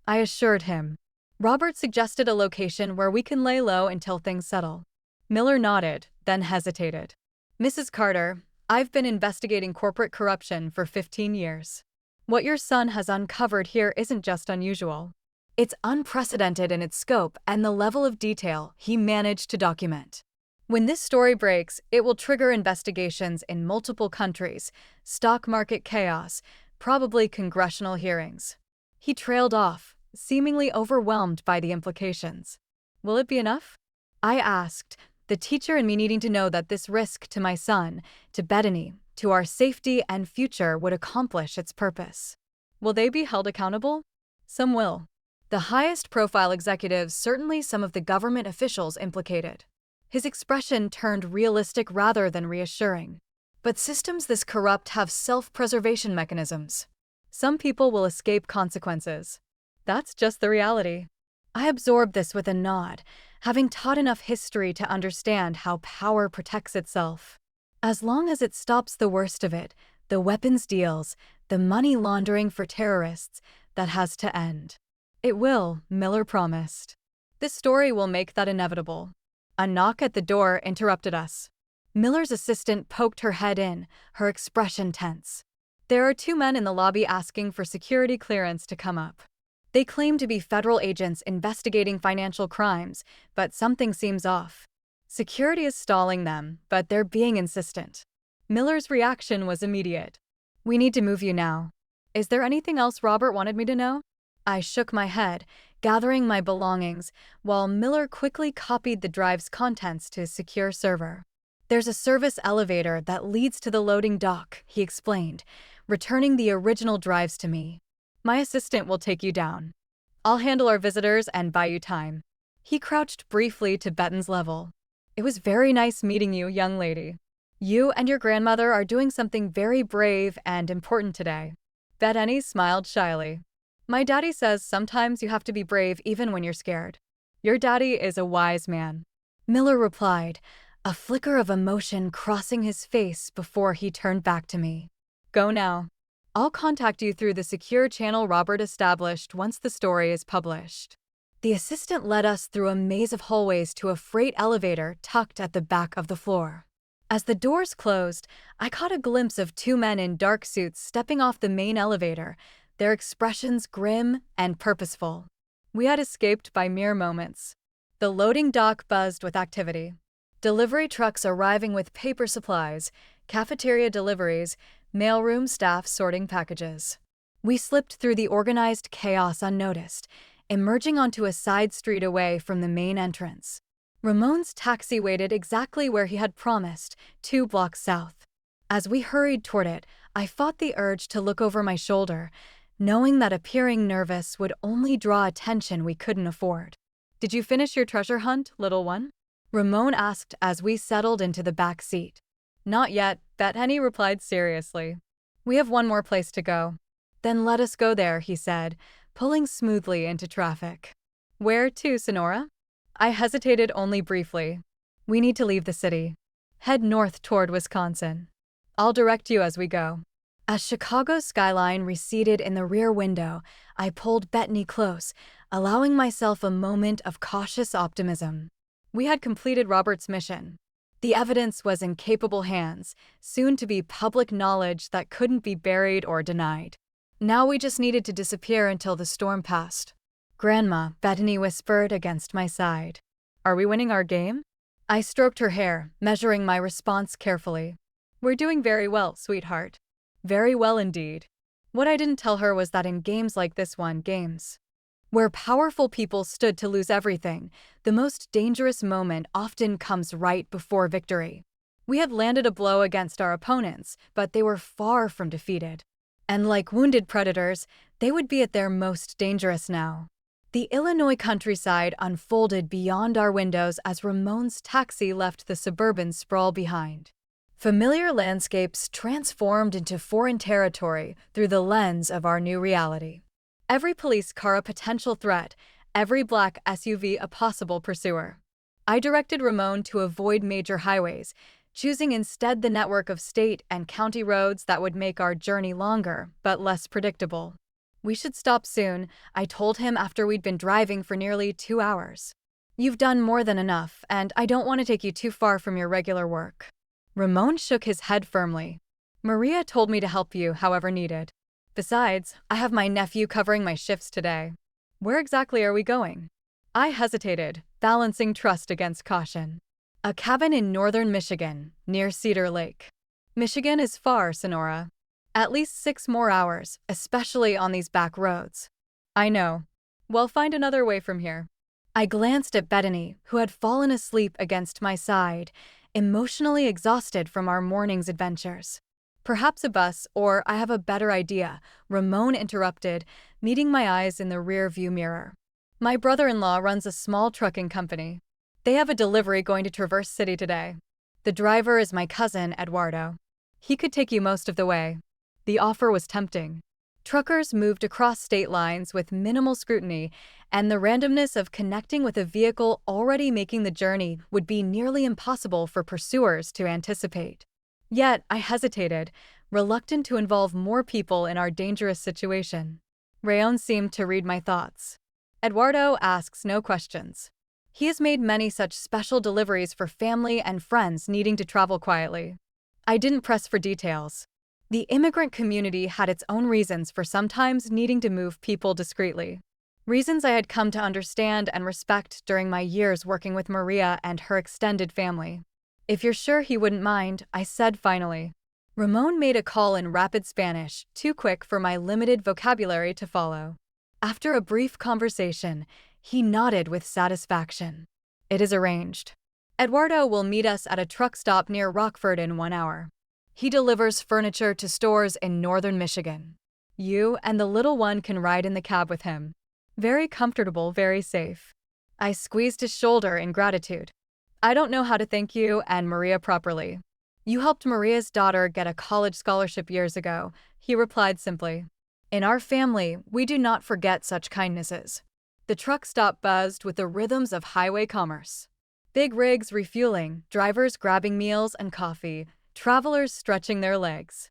I assured him. Robert suggested a location where we can lay low until things settle. Miller nodded, then hesitated. "Mrs. Carter, I've been investigating corporate corruption for 15 years. What your son has uncovered here isn't just unusual. It's unprecedented in its scope and the level of detail he managed to document. When this story breaks, it will trigger investigations in multiple countries, stock market chaos, probably congressional hearings." He trailed off, seemingly overwhelmed by the implications. "Will it be enough?" I asked, the teacher in me needing to know that this risk to my son, to Bethany, to our safety and future would accomplish its purpose. "Will they be held accountable?" "Some will. The highest profile executives, certainly some of the government officials implicated. His expression turned realistic rather than reassuring. But systems this corrupt have self-preservation mechanisms. Some people will escape consequences. That's just the reality. I absorbed this with a nod, having taught enough history to understand how power protects itself. As long as it stops the worst of it, the weapons deals, the money laundering for terrorists, that has to end. It will, Miller promised. This story will make that inevitable. A knock at the door interrupted us. Miller's assistant poked her head in, her expression tense. There are 2 men in the lobby asking for security clearance to come up. They claim to be federal agents investigating financial crimes, but something seems off. Security is stalling them, but they're being insistent. Miller's reaction was immediate. We need to move you now. Is there anything else Robert wanted me to know? I shook my head, gathering my belongings, while Miller quickly copied the drive's contents to a secure server. There's a service elevator that leads to the loading dock, he explained, returning the original drives to me. My assistant will take you down. I'll handle our visitors and buy you time. He crouched briefly to Betton's level. It was very nice meeting you, young lady. You and your grandmother are doing something very brave and important today. Bettany smiled shyly. My daddy says sometimes you have to be brave even when you're scared. Your daddy is a wise man. Miller replied, a flicker of emotion crossing his face before he turned back to me. Go now. I'll contact you through the secure channel Robert established once the story is published. The assistant led us through a maze of hallways to a freight elevator tucked at the back of the floor. As the doors closed, I caught a glimpse of 2 men in dark suits stepping off the main elevator, their expressions grim and purposeful. We had escaped by mere moments. The loading dock buzzed with activity. Delivery trucks arriving with paper supplies, cafeteria deliveries, mailroom staff sorting packages. We slipped through the organized chaos unnoticed, emerging onto a side street away from the main entrance. Ramon's taxi waited exactly where he had promised, 2 blocks south. As we hurried toward it, I fought the urge to look over my shoulder, knowing that appearing nervous would only draw attention we couldn't afford. Did you finish your treasure hunt, little one? Ramon asked as we settled into the back seat. Not yet, Bettany replied seriously. We have 1 more place to go. Then let us go there, he said, pulling smoothly into traffic. Where to, Sonora? I hesitated only briefly. We need to leave the city. Head north toward Wisconsin. I'll direct you as we go. As Chicago's skyline receded in the rear window, I pulled Bettany close, allowing myself a moment of cautious optimism. We had completed Robert's mission. The evidence was in capable hands, soon to be public knowledge that couldn't be buried or denied. Now we just needed to disappear until the storm passed. Grandma, Bettany whispered against my side. Are we winning our game? I stroked her hair, measuring my response carefully. We're doing very well, sweetheart. Very well indeed. What I didn't tell her was that in games like this one, games where powerful people stood to lose everything, the most dangerous moment often comes right before victory. We had landed a blow against our opponents, but they were far from defeated. And like wounded predators, they would be at their most dangerous now. The Illinois countryside unfolded beyond our windows as Ramon's taxi left the suburban sprawl behind. Familiar landscapes transformed into foreign territory through the lens of our new reality. Every police car a potential threat, every black SUV a possible pursuer. I directed Ramon to avoid major highways, choosing instead the network of state and county roads that would make our journey longer, but less predictable. We should stop soon, I told him after we'd been driving for nearly 2 hours. You've done more than enough, and I don't want to take you too far from your regular work. Ramon shook his head firmly. Maria told me to help you however needed. Besides, I have my nephew covering my shifts today. Where exactly are we going? I hesitated, balancing trust against caution. A cabin in northern Michigan, near Cedar Lake. Michigan is far, Sonora. At least 6 more hours, especially on these back roads. I know. Well, find another way from here. I glanced at Bettany, who had fallen asleep against my side, emotionally exhausted from our morning's adventures. Perhaps a bus, or I have a better idea, Ramon interrupted, meeting my eyes in the rear-view mirror. My brother-in-law runs a small trucking company. They have a delivery going to Traverse City today. The driver is my cousin, Eduardo. He could take you most of the way. The offer was tempting. Truckers moved across state lines with minimal scrutiny, and the randomness of connecting with a vehicle already making the journey would be nearly impossible for pursuers to anticipate. Yet, I hesitated, reluctant to involve more people in our dangerous situation. Rayon seemed to read my thoughts. Eduardo asks no questions. He has made many such special deliveries for family and friends needing to travel quietly. I didn't press for details. The immigrant community had its own reasons for sometimes needing to move people discreetly. Reasons I had come to understand and respect during my years working with Maria and her extended family. If you're sure he wouldn't mind, I said finally. Ramon made a call in rapid Spanish, too quick for my limited vocabulary to follow. After a brief conversation, he nodded with satisfaction. It is arranged. Eduardo will meet us at a truck stop near Rockford in 1 hour. He delivers furniture to stores in northern Michigan. You and the little one can ride in the cab with him. Very comfortable, very safe. I squeezed his shoulder in gratitude. I don't know how to thank you and Maria properly. You helped Maria's daughter get a college scholarship years ago, he replied simply. In our family, we do not forget such kindnesses. The truck stop buzzed with the rhythms of highway commerce. Big rigs refueling, drivers grabbing meals and coffee, travelers stretching their legs.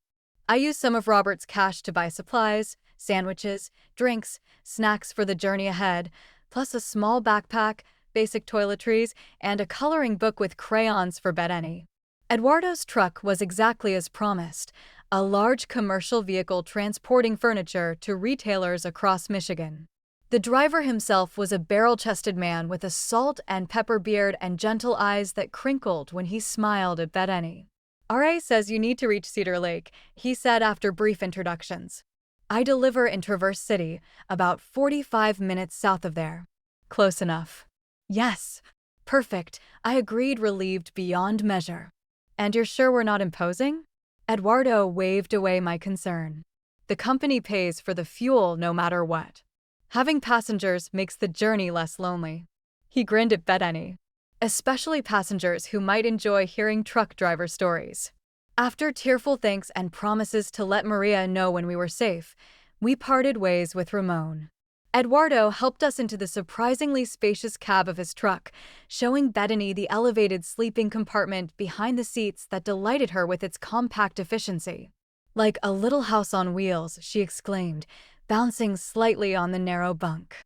I used some of Robert's cash to buy supplies, sandwiches, drinks, snacks for the journey ahead, plus a small backpack, basic toiletries, and a coloring book with crayons for Betty. Eduardo's truck was exactly as promised, a large commercial vehicle transporting furniture to retailers across Michigan. The driver himself was a barrel-chested man with a salt and pepper beard and gentle eyes that crinkled when he smiled at Betty. R.A. says you need to reach Cedar Lake, he said after brief introductions. I deliver in Traverse City, about 45 minutes south of there. Close enough. Yes. Perfect, I agreed, relieved beyond measure. And you're sure we're not imposing? Eduardo waved away my concern. The company pays for the fuel no matter what. Having passengers makes the journey less lonely. He grinned at Betty. Especially passengers who might enjoy hearing truck driver stories. After tearful thanks and promises to let Maria know when we were safe, we parted ways with Ramon. Eduardo helped us into the surprisingly spacious cab of his truck, showing Betty the elevated sleeping compartment behind the seats that delighted her with its compact efficiency. Like a little house on wheels, she exclaimed, bouncing slightly on the narrow bunk.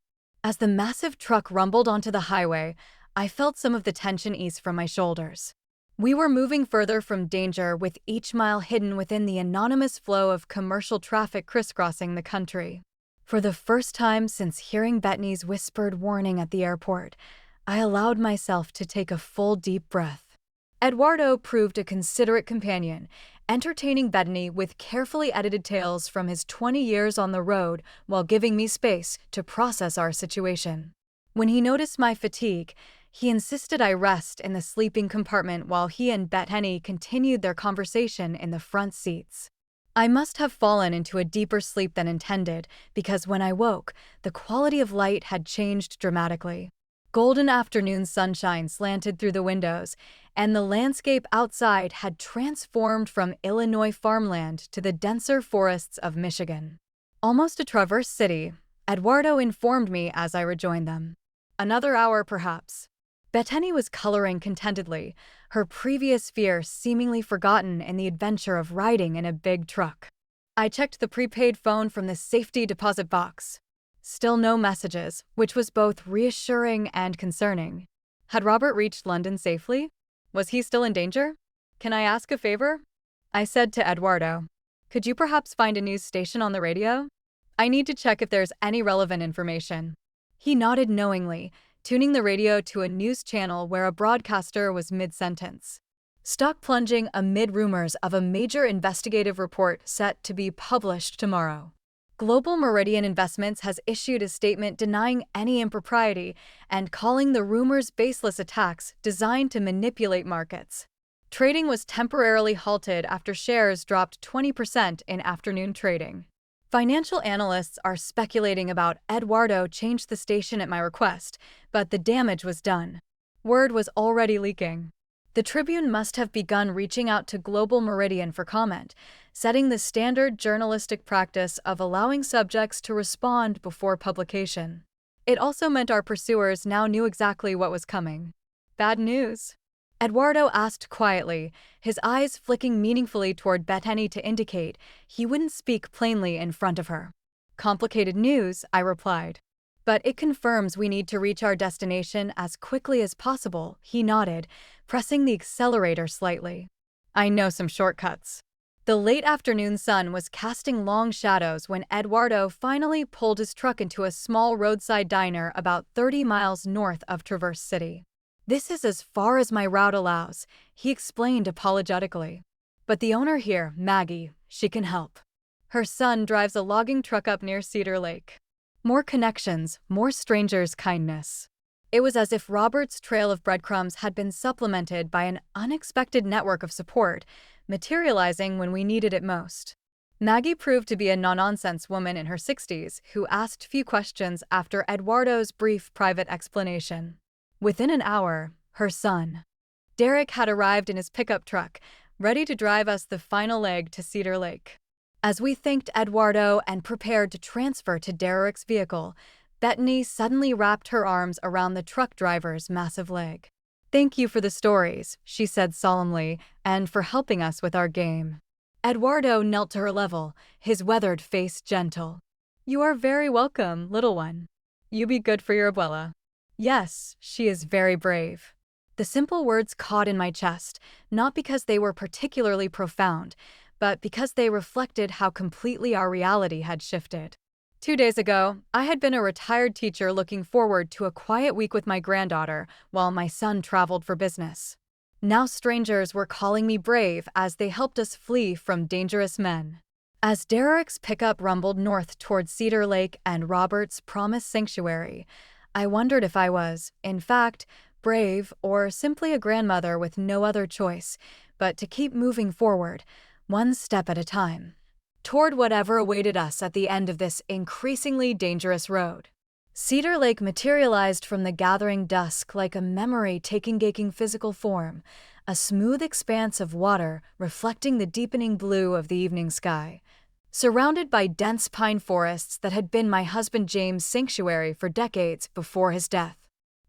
As the massive truck rumbled onto the highway, I felt some of the tension ease from my shoulders. We were moving further from danger with each mile hidden within the anonymous flow of commercial traffic crisscrossing the country. For the first time since hearing Betty's whispered warning at the airport, I allowed myself to take a full deep breath. Eduardo proved a considerate companion, entertaining Betty with carefully edited tales from his 20 years on the road while giving me space to process our situation. When he noticed my fatigue, he insisted I rest in the sleeping compartment while he and Betty continued their conversation in the front seats. I must have fallen into a deeper sleep than intended, because when I woke, the quality of light had changed dramatically. Golden afternoon sunshine slanted through the windows, and the landscape outside had transformed from Illinois farmland to the denser forests of Michigan. Almost a Traverse City, Eduardo informed me as I rejoined them. Another hour, perhaps. Betty was coloring contentedly, her previous fear seemingly forgotten in the adventure of riding in a big truck. I checked the prepaid phone from the safety deposit box. Still no messages, which was both reassuring and concerning. Had Robert reached London safely? Was he still in danger? Can I ask a favor? I said to Eduardo. Could you perhaps find a news station on the radio? I need to check if there's any relevant information. He nodded knowingly, tuning the radio to a news channel where a broadcaster was mid-sentence. Stock plunging amid rumors of a major investigative report set to be published tomorrow. Global Meridian Investments has issued a statement denying any impropriety and calling the rumors baseless attacks designed to manipulate markets. Trading was temporarily halted after shares dropped 20% in afternoon trading. Financial analysts are speculating about Eduardo changed the station at my request, but the damage was done. Word was already leaking. The Tribune must have begun reaching out to Global Meridian for comment, setting the standard journalistic practice of allowing subjects to respond before publication. It also meant our pursuers now knew exactly what was coming. Bad news. Eduardo asked quietly, his eyes flicking meaningfully toward Bethany to indicate he wouldn't speak plainly in front of her. Complicated news, I replied. But it confirms we need to reach our destination as quickly as possible, he nodded, pressing the accelerator slightly. I know some shortcuts. The late afternoon sun was casting long shadows when Eduardo finally pulled his truck into a small roadside diner about 30 miles north of Traverse City. This is as far as my route allows, he explained apologetically. But the owner here, Maggie, she can help. Her son drives a logging truck up near Cedar Lake. More connections, more strangers' kindness. It was as if Robert's trail of breadcrumbs had been supplemented by an unexpected network of support, materializing when we needed it most. Maggie proved to be a no-nonsense woman in her 60s who asked few questions after Eduardo's brief private explanation. Within an hour, her son, Derek, had arrived in his pickup truck, ready to drive us the final leg to Cedar Lake. As we thanked Eduardo and prepared to transfer to Derek's vehicle, Bethany suddenly wrapped her arms around the truck driver's massive leg. Thank you for the stories, she said solemnly, and for helping us with our game. Eduardo knelt to her level, his weathered face gentle. You are very welcome, little one. You be good for your abuela. Yes, she is very brave. The simple words caught in my chest, not because they were particularly profound, but because they reflected how completely our reality had shifted. 2 days ago, I had been a retired teacher looking forward to a quiet week with my granddaughter while my son traveled for business. Now strangers were calling me brave as they helped us flee from dangerous men. As Derek's pickup rumbled north toward Cedar Lake and Robert's promised sanctuary, I wondered if I was, in fact, brave or simply a grandmother with no other choice but to keep moving forward, one step at a time, toward whatever awaited us at the end of this increasingly dangerous road. Cedar Lake materialized from the gathering dusk like a memory taking physical form, a smooth expanse of water reflecting the deepening blue of the evening sky. Surrounded by dense pine forests that had been my husband James' sanctuary for decades before his death.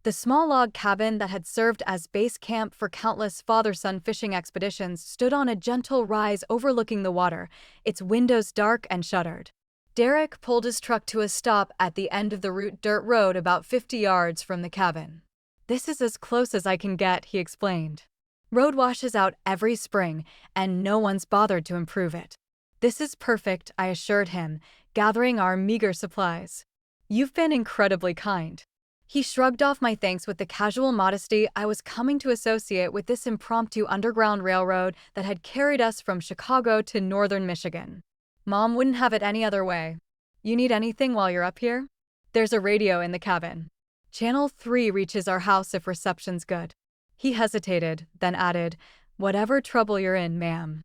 The small log cabin that had served as base camp for countless father-son fishing expeditions stood on a gentle rise overlooking the water, its windows dark and shuttered. Derek pulled his truck to a stop at the end of the route dirt road about 50 yards from the cabin. This is as close as I can get, he explained. Road washes out every spring, and no one's bothered to improve it. This is perfect, I assured him, gathering our meager supplies. You've been incredibly kind. He shrugged off my thanks with the casual modesty I was coming to associate with this impromptu underground railroad that had carried us from Chicago to northern Michigan. Mom wouldn't have it any other way. You need anything while you're up here? There's a radio in the cabin. Channel 3 reaches our house if reception's good. He hesitated, then added, Whatever trouble you're in, ma'am.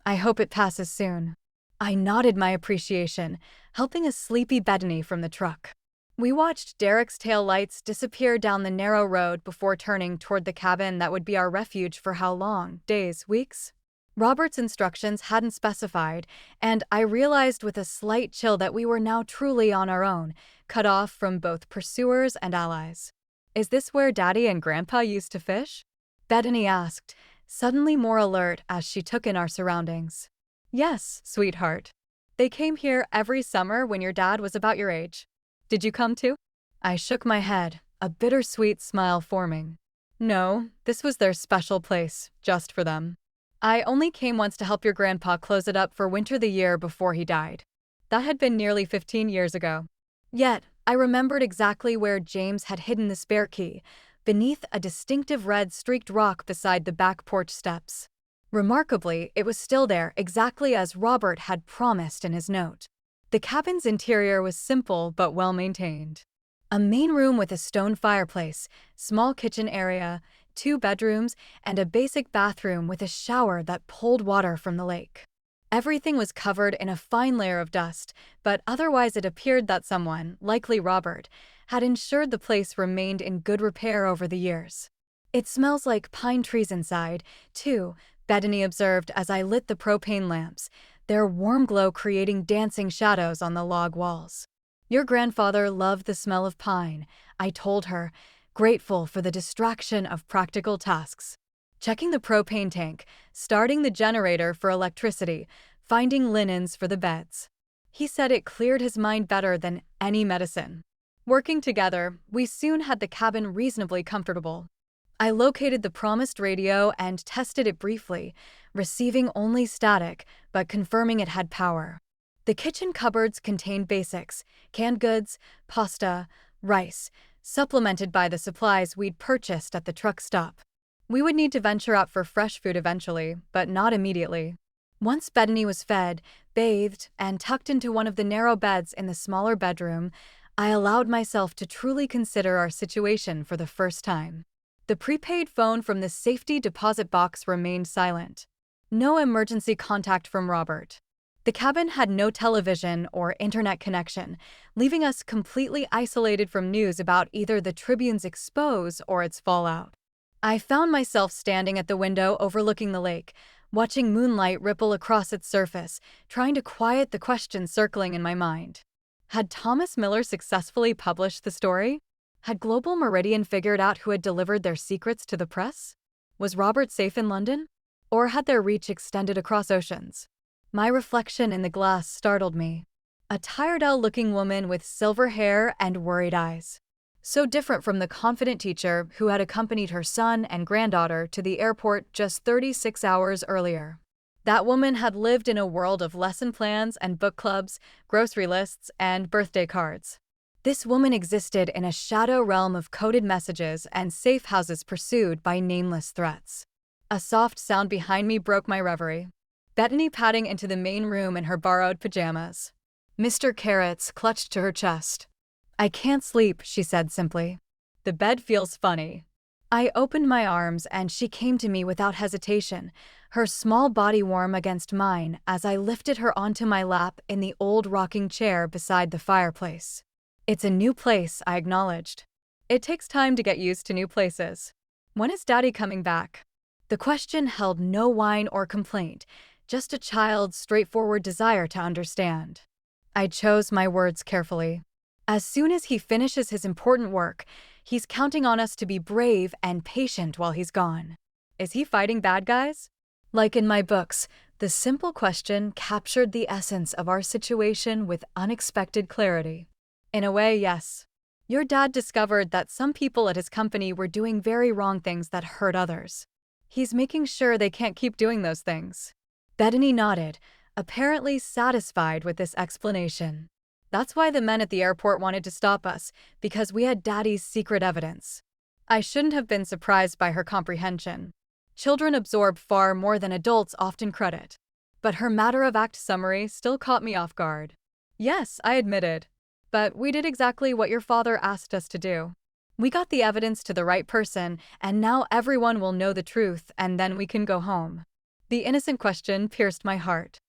I hope it passes soon. I nodded my appreciation, helping a sleepy Bethany from the truck. We watched Derek's tail lights disappear down the narrow road before turning toward the cabin that would be our refuge for how long? Days? Weeks? Robert's instructions hadn't specified, and I realized with a slight chill that we were now truly on our own, cut off from both pursuers and allies. Is this where Daddy and Grandpa used to fish? Bethany asked, suddenly more alert as she took in our surroundings. Yes, sweetheart. They came here every summer when your dad was about your age. Did you come too? I shook my head, a bittersweet smile forming. No, this was their special place, just for them. I only came once to help your grandpa close it up for winter the year before he died. That had been nearly 15 years ago. Yet, I remembered exactly where James had hidden the spare key, beneath a distinctive red streaked rock beside the back porch steps. Remarkably, it was still there, exactly as Robert had promised in his note. The cabin's interior was simple but well-maintained. A main room with a stone fireplace, small kitchen area, 2 bedrooms, and a basic bathroom with a shower that pulled water from the lake. Everything was covered in a fine layer of dust, but otherwise it appeared that someone, likely Robert, had ensured the place remained in good repair over the years. "It smells like pine trees inside, too," Bethany observed as I lit the propane lamps, their warm glow creating dancing shadows on the log walls. "Your grandfather loved the smell of pine," I told her, grateful for the distraction of practical tasks. Checking the propane tank, starting the generator for electricity, finding linens for the beds. He said it cleared his mind better than any medicine. Working together, we soon had the cabin reasonably comfortable. I located the promised radio and tested it briefly, receiving only static, but confirming it had power. The kitchen cupboards contained basics: canned goods, pasta, rice, supplemented by the supplies we'd purchased at the truck stop. We would need to venture out for fresh food eventually, but not immediately. Once Bethany was fed, bathed, and tucked into one of the narrow beds in the smaller bedroom, I allowed myself to truly consider our situation for the first time. The prepaid phone from the safety deposit box remained silent. No emergency contact from Robert. The cabin had no television or internet connection, leaving us completely isolated from news about either the Tribune's expose or its fallout. I found myself standing at the window overlooking the lake, watching moonlight ripple across its surface, trying to quiet the questions circling in my mind. Had Thomas Miller successfully published the story? Had Global Meridian figured out who had delivered their secrets to the press? Was Robert safe in London? Or had their reach extended across oceans? My reflection in the glass startled me. A tired-out-looking woman with silver hair and worried eyes. So different from the confident teacher who had accompanied her son and granddaughter to the airport just 36 hours earlier. That woman had lived in a world of lesson plans and book clubs, grocery lists, and birthday cards. This woman existed in a shadow realm of coded messages and safe houses pursued by nameless threats. A soft sound behind me broke my reverie. Bethany padding into the main room in her borrowed pajamas. Mr. Carrots clutched to her chest. "I can't sleep," she said simply. "The bed feels funny." I opened my arms and she came to me without hesitation, her small body warm against mine as I lifted her onto my lap in the old rocking chair beside the fireplace. "It's a new place," I acknowledged. "It takes time to get used to new places. When is Daddy coming back?" The question held no whine or complaint, just a child's straightforward desire to understand. I chose my words carefully. "As soon as he finishes his important work, he's counting on us to be brave and patient while he's gone." "Is he fighting bad guys?" Like in my books, the simple question captured the essence of our situation with unexpected clarity. "In a way, yes. Your dad discovered that some people at his company were doing very wrong things that hurt others. He's making sure they can't keep doing those things." Bethany nodded, apparently satisfied with this explanation. "That's why the men at the airport wanted to stop us, because we had Daddy's secret evidence." I shouldn't have been surprised by her comprehension. Children absorb far more than adults often credit. But her matter-of-fact summary still caught me off guard. "Yes," I admitted. "But we did exactly what your father asked us to do. We got the evidence to the right person, and now everyone will know the truth, and then we can go home." The innocent question pierced my heart.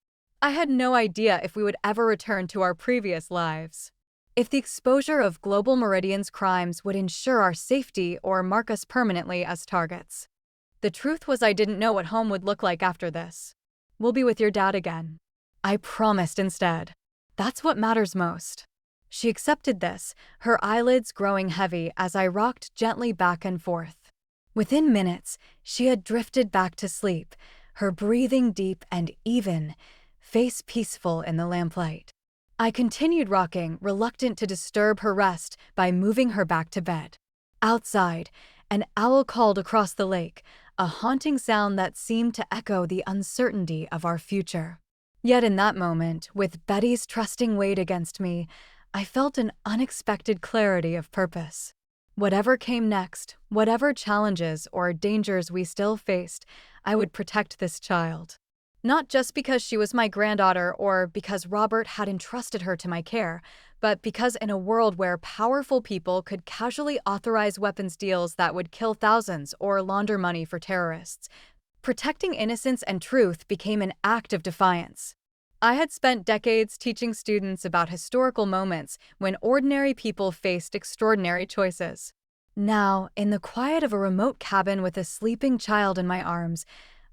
I had no idea if we would ever return to our previous lives. If the exposure of Global Meridian's crimes would ensure our safety or mark us permanently as targets. The truth was I didn't know what home would look like after this. "We'll be with your dad again," I promised instead. "That's what matters most." She accepted this, her eyelids growing heavy as I rocked gently back and forth. Within minutes, she had drifted back to sleep, her breathing deep and even, face peaceful in the lamplight. I continued rocking, reluctant to disturb her rest by moving her back to bed. Outside, an owl called across the lake, a haunting sound that seemed to echo the uncertainty of our future. Yet in that moment, with Betty's trusting weight against me, I felt an unexpected clarity of purpose. Whatever came next, whatever challenges or dangers we still faced, I would protect this child. Not just because she was my granddaughter or because Robert had entrusted her to my care, but because in a world where powerful people could casually authorize weapons deals that would kill thousands or launder money for terrorists, Protecting innocence and truth became an act of defiance. I had spent decades teaching students about historical moments when ordinary people faced extraordinary choices. Now, in the quiet of a remote cabin with a sleeping child in my arms,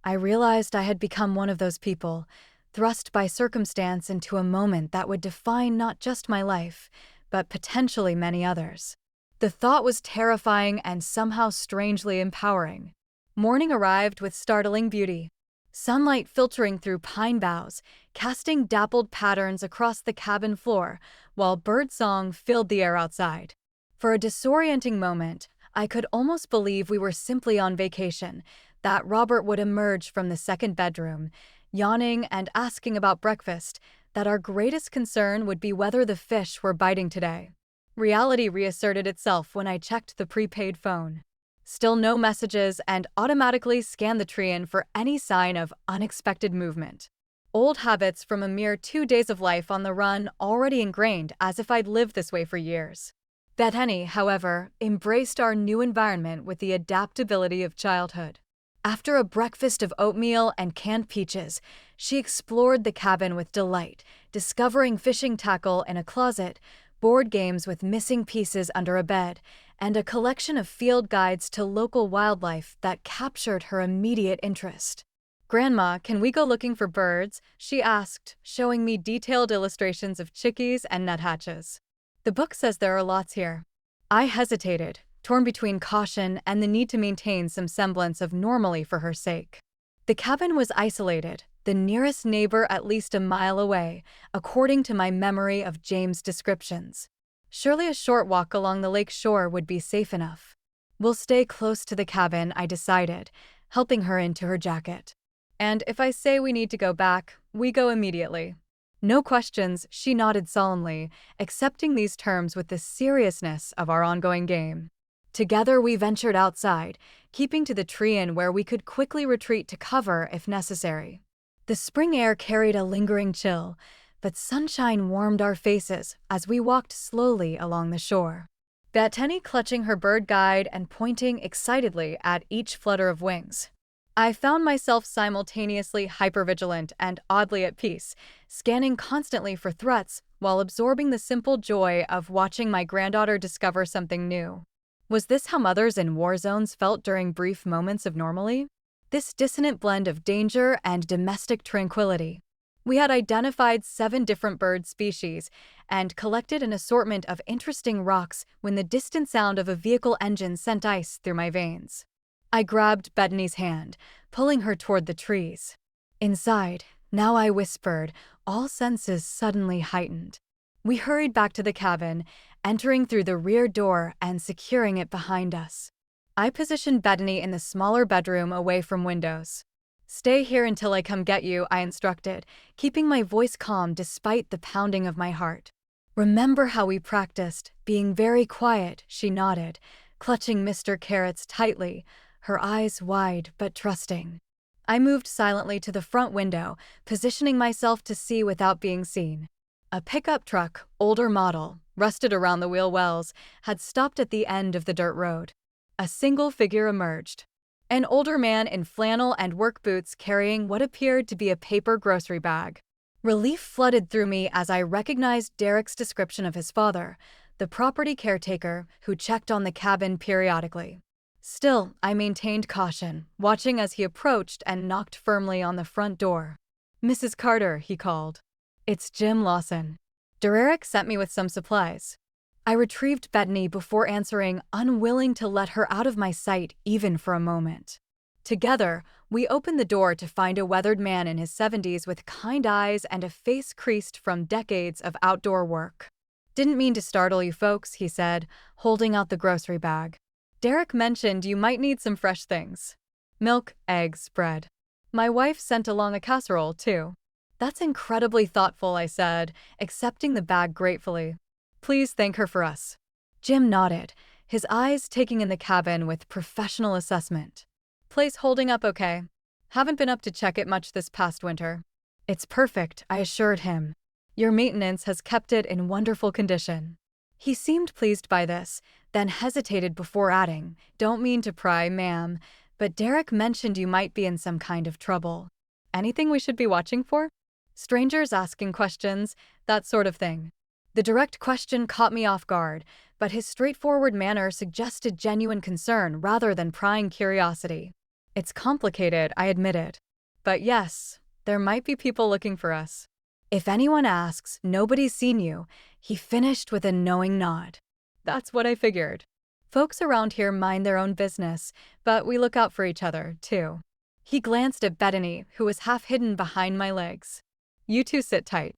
I realized I had become one of those people, thrust by circumstance into a moment that would define not just my life, but potentially many others. The thought was terrifying and somehow strangely empowering. Morning arrived with startling beauty. Sunlight filtering through pine boughs, casting dappled patterns across the cabin floor, while birdsong filled the air outside. For a disorienting moment, I could almost believe we were simply on vacation, that Robert would emerge from the second bedroom, yawning and asking about breakfast, that our greatest concern would be whether the fish were biting today. Reality reasserted itself when I checked the prepaid phone. Still no messages, and automatically scanned the tree for any sign of unexpected movement. Old habits from a mere 2 days of life on the run already ingrained, as if I'd lived this way for years. Bethany, however, embraced our new environment with the adaptability of childhood. After a breakfast of oatmeal and canned peaches, she explored the cabin with delight, discovering fishing tackle in a closet, board games with missing pieces under a bed, and a collection of field guides to local wildlife that captured her immediate interest. "Grandma, can we go looking for birds?" she asked, showing me detailed illustrations of chickies and nuthatches. "The book says there are lots here." I hesitated, torn between caution and the need to maintain some semblance of normalcy for her sake. The cabin was isolated, the nearest neighbor at least a mile away, according to my memory of James' descriptions. Surely a short walk along the lake shore would be safe enough. "We'll stay close to the cabin," I decided, helping her into her jacket. "And if I say we need to go back, we go immediately." No questions, she nodded solemnly, accepting these terms with the seriousness of our ongoing game. Together we ventured outside, keeping to the tree where we could quickly retreat to cover if necessary. The spring air carried a lingering chill, but sunshine warmed our faces as we walked slowly along the shore. Bethany clutching her bird guide and pointing excitedly at each flutter of wings. I found myself simultaneously hypervigilant and oddly at peace, scanning constantly for threats while absorbing the simple joy of watching my granddaughter discover something new. Was this how mothers in war zones felt during brief moments of normalcy? This dissonant blend of danger and domestic tranquility. We had identified 7 different bird species and collected an assortment of interesting rocks when the distant sound of a vehicle engine sent ice through my veins. I grabbed Bethany's hand, pulling her toward the trees. Inside, now I whispered, all senses suddenly heightened. We hurried back to the cabin, entering through the rear door and securing it behind us. I positioned Bethany in the smaller bedroom away from windows. "Stay here until I come get you," I instructed, keeping my voice calm despite the pounding of my heart. "Remember how we practiced, being very quiet," she nodded, clutching Mr. Carrots tightly, her eyes wide but trusting. I moved silently to the front window, positioning myself to see without being seen. A pickup truck, older model, rusted around the wheel wells, had stopped at the end of the dirt road. A single figure emerged. An older man in flannel and work boots carrying what appeared to be a paper grocery bag. Relief flooded through me as I recognized Derek's description of his father, the property caretaker who checked on the cabin periodically. Still, I maintained caution, watching as he approached and knocked firmly on the front door. "Mrs. Carter," he called. "It's Jim Lawson. Derek sent me with some supplies." I retrieved Bethany before answering, unwilling to let her out of my sight even for a moment. Together, we opened the door to find a weathered man in his 70s with kind eyes and a face creased from decades of outdoor work. "Didn't mean to startle you folks," he said, holding out the grocery bag. "Derek mentioned you might need some fresh things. Milk, eggs, bread. My wife sent along a casserole, too." "That's incredibly thoughtful," I said, accepting the bag gratefully. "Please thank her for us." Jim nodded, his eyes taking in the cabin with professional assessment. "Place holding up okay. Haven't been up to check it much this past winter." "It's perfect," I assured him. "Your maintenance has kept it in wonderful condition." He seemed pleased by this, then hesitated before adding, "Don't mean to pry, ma'am. but Derek mentioned you might be in some kind of trouble. Anything we should be watching for? Strangers asking questions, that sort of thing. The direct question caught me off guard, but his straightforward manner suggested genuine concern rather than prying curiosity. It's complicated, I admitted. But yes, there might be people looking for us. If anyone asks, nobody's seen you, he finished with a knowing nod. That's what I figured. Folks around here mind their own business, but we look out for each other, too. He glanced at Bethany, who was half hidden behind my legs. You two sit tight.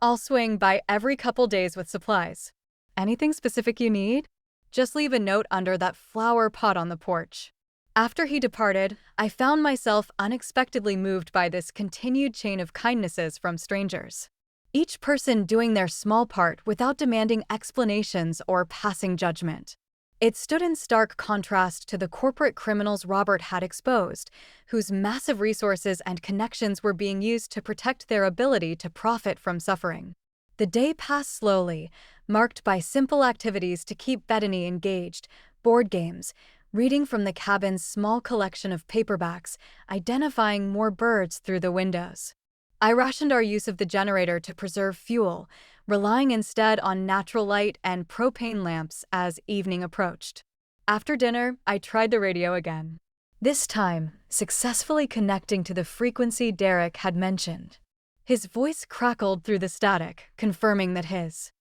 I'll swing by every couple days with supplies. Anything specific you need? Just leave a note under that flower pot on the porch. After he departed, I found myself unexpectedly moved by this continued chain of kindnesses from strangers. Each person doing their small part without demanding explanations or passing judgment. It stood in stark contrast to the corporate criminals Robert had exposed, whose massive resources and connections were being used to protect their ability to profit from suffering. The day passed slowly, marked by simple activities to keep Bethany engaged, board games, reading from the cabin's small collection of paperbacks, identifying more birds through the windows. I rationed our use of the generator to preserve fuel, relying instead on natural light and propane lamps as evening approached. After dinner, I tried the radio again. This time, successfully connecting to the frequency Derek had mentioned. His voice crackled through the static, confirming that his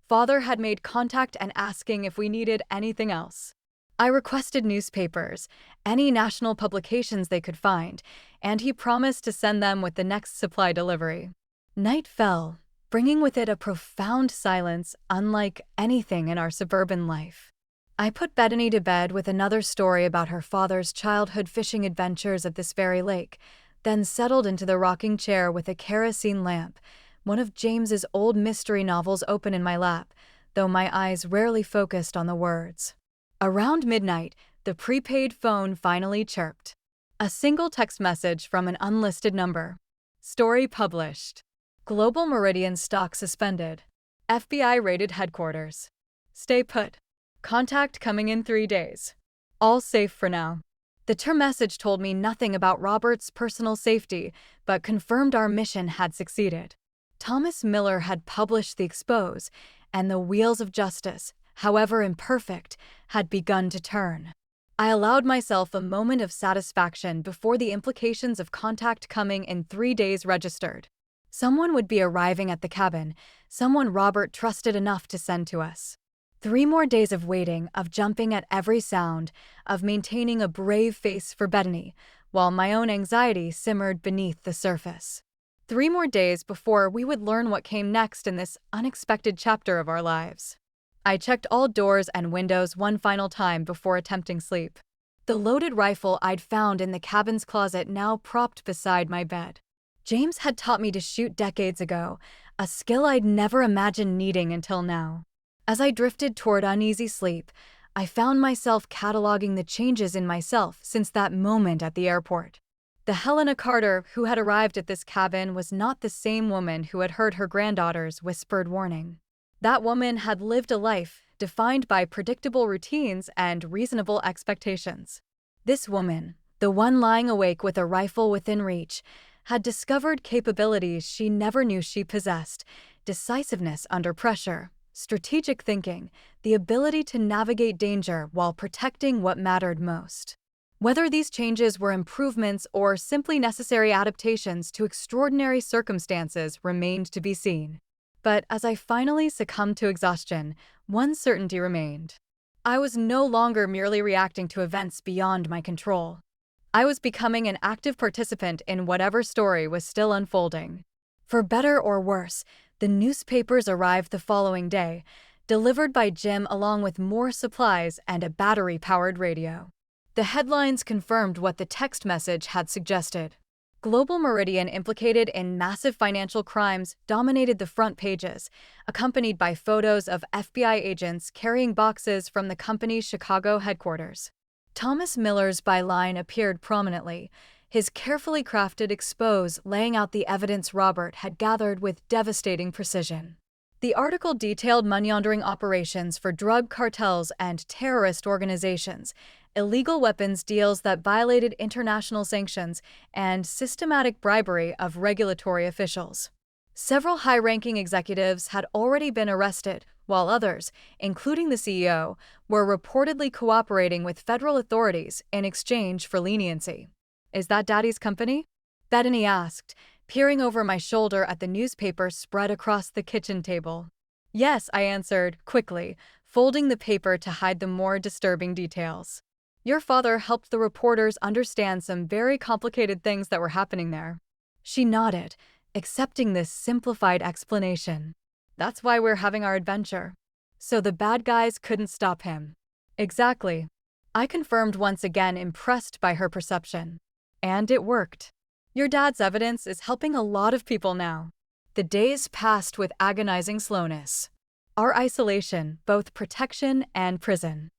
father had made contact and asking if we needed anything else. I requested newspapers, any national publications they could find, and he promised to send them with the next supply delivery. Night fell, bringing with it a profound silence unlike anything in our suburban life. I put Bethany to bed with another story about her father's childhood fishing adventures at this very lake, then settled into the rocking chair with a kerosene lamp, one of James's old mystery novels open in my lap, though my eyes rarely focused on the words. Around midnight, the prepaid phone finally chirped. A single text message from an unlisted number. Story published. Global Meridian stock suspended. FBI raided headquarters. Stay put. Contact coming in 3 days. All safe for now. The term message told me nothing about Robert's personal safety, but confirmed our mission had succeeded. Thomas Miller had published the expose, and the wheels of justice, however imperfect, had begun to turn. I allowed myself a moment of satisfaction before the implications of contact coming in 3 days registered. Someone would be arriving at the cabin, someone Robert trusted enough to send to us. 3 more days of waiting, of jumping at every sound, of maintaining a brave face for Bethany, while my own anxiety simmered beneath the surface. 3 more days before we would learn what came next in this unexpected chapter of our lives. I checked all doors and windows one final time before attempting sleep. The loaded rifle I'd found in the cabin's closet now propped beside my bed. James had taught me to shoot decades ago, a skill I'd never imagined needing until now. As I drifted toward uneasy sleep, I found myself cataloging the changes in myself since that moment at the airport. The Helena Carter who had arrived at this cabin was not the same woman who had heard her granddaughter's whispered warning. That woman had lived a life defined by predictable routines and reasonable expectations. This woman, the one lying awake with a rifle within reach, had discovered capabilities she never knew she possessed: decisiveness under pressure, strategic thinking, the ability to navigate danger while protecting what mattered most. Whether these changes were improvements or simply necessary adaptations to extraordinary circumstances remained to be seen. But as I finally succumbed to exhaustion, one certainty remained. I was no longer merely reacting to events beyond my control. I was becoming an active participant in whatever story was still unfolding. For better or worse, the newspapers arrived the following day, delivered by Jim along with more supplies and a battery-powered radio. The headlines confirmed what the text message had suggested. Global Meridian implicated in massive financial crimes dominated the front pages, accompanied by photos of FBI agents carrying boxes from the company's Chicago headquarters. Thomas Miller's byline appeared prominently, his carefully crafted expose laying out the evidence Robert had gathered with devastating precision. The article detailed money laundering operations for drug cartels and terrorist organizations, illegal weapons deals that violated international sanctions, and systematic bribery of regulatory officials. Several high-ranking executives had already been arrested, while others, including the CEO, were reportedly cooperating with federal authorities in exchange for leniency. "Is that Daddy's company?" Bethany asked, peering over my shoulder at the newspaper spread across the kitchen table. "Yes," I answered, quickly, folding the paper to hide the more disturbing details. "Your father helped the reporters understand some very complicated things that were happening there." She nodded, accepting this simplified explanation. "That's why we're having our adventure." So the bad guys couldn't stop him. "Exactly." I confirmed, once again impressed by her perception. "And it worked. Your dad's evidence is helping a lot of people now." The days passed with agonizing slowness. Our isolation, both protection and prison.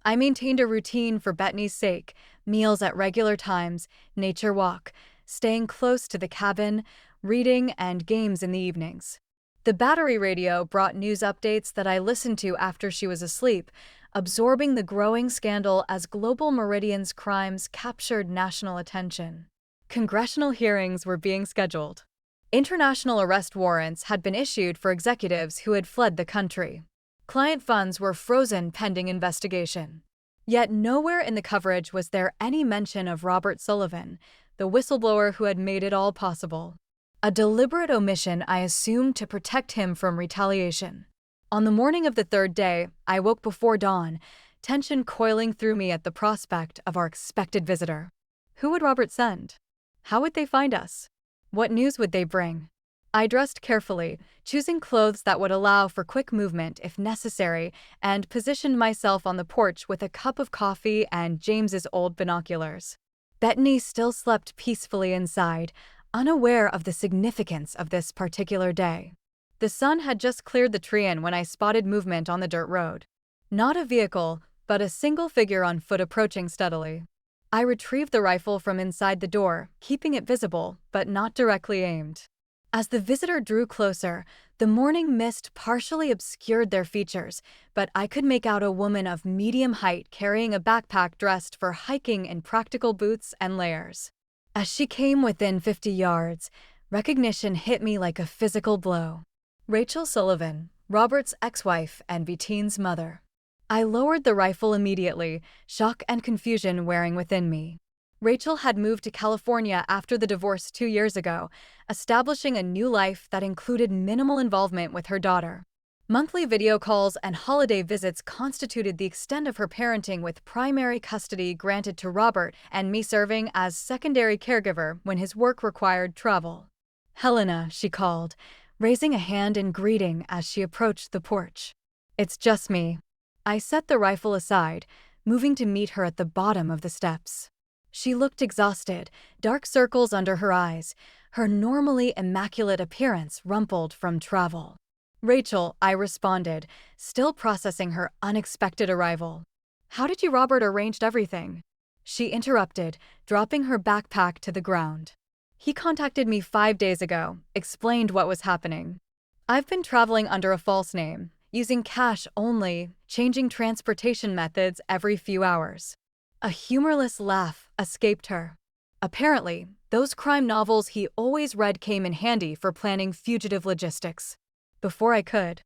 I maintained a routine for Bethany's sake: meals at regular times, nature walk, staying close to the cabin, reading, and games in the evenings. The battery radio brought news updates that I listened to after she was asleep, absorbing the growing scandal as Global Meridian's crimes captured national attention. Congressional hearings were being scheduled. International arrest warrants had been issued for executives who had fled the country. Client funds were frozen pending investigation. Yet nowhere in the coverage was there any mention of Robert Sullivan, the whistleblower who had made it all possible. A deliberate omission, I assumed, to protect him from retaliation. On the morning of the third day, I woke before dawn, tension coiling through me at the prospect of our expected visitor. Who would Robert send? How would they find us? What news would they bring? I dressed carefully, choosing clothes that would allow for quick movement if necessary, and positioned myself on the porch with a cup of coffee and James's old binoculars. Bethany still slept peacefully inside, unaware of the significance of this particular day. The sun had just cleared the tree when I spotted movement on the dirt road. Not a vehicle, but a single figure on foot approaching steadily. I retrieved the rifle from inside the door, keeping it visible, but not directly aimed. As the visitor drew closer, the morning mist partially obscured their features, but I could make out a woman of medium height carrying a backpack dressed for hiking in practical boots and layers. As she came within 50 yards, recognition hit me like a physical blow. Rachel Sullivan, Robert's ex-wife and Bettine's mother. I lowered the rifle immediately, shock and confusion wearing within me. Rachel had moved to California after the divorce 2 years ago, establishing a new life that included minimal involvement with her daughter. Monthly video calls and holiday visits constituted the extent of her parenting, with primary custody granted to Robert and me serving as secondary caregiver when his work required travel. "Helena," she called, raising a hand in greeting as she approached the porch. "It's just me." I set the rifle aside, moving to meet her at the bottom of the steps. She looked exhausted, dark circles under her eyes, her normally immaculate appearance rumpled from travel. "Rachel," I responded, still processing her unexpected arrival. "How did you Robert arranged everything?" She interrupted, dropping her backpack to the ground. "He contacted me 5 days ago, explained what was happening. I've been traveling under a false name, using cash only, changing transportation methods every few hours." A humorless laugh escaped her. Apparently, those crime novels he always read came in handy for planning fugitive logistics. Before I could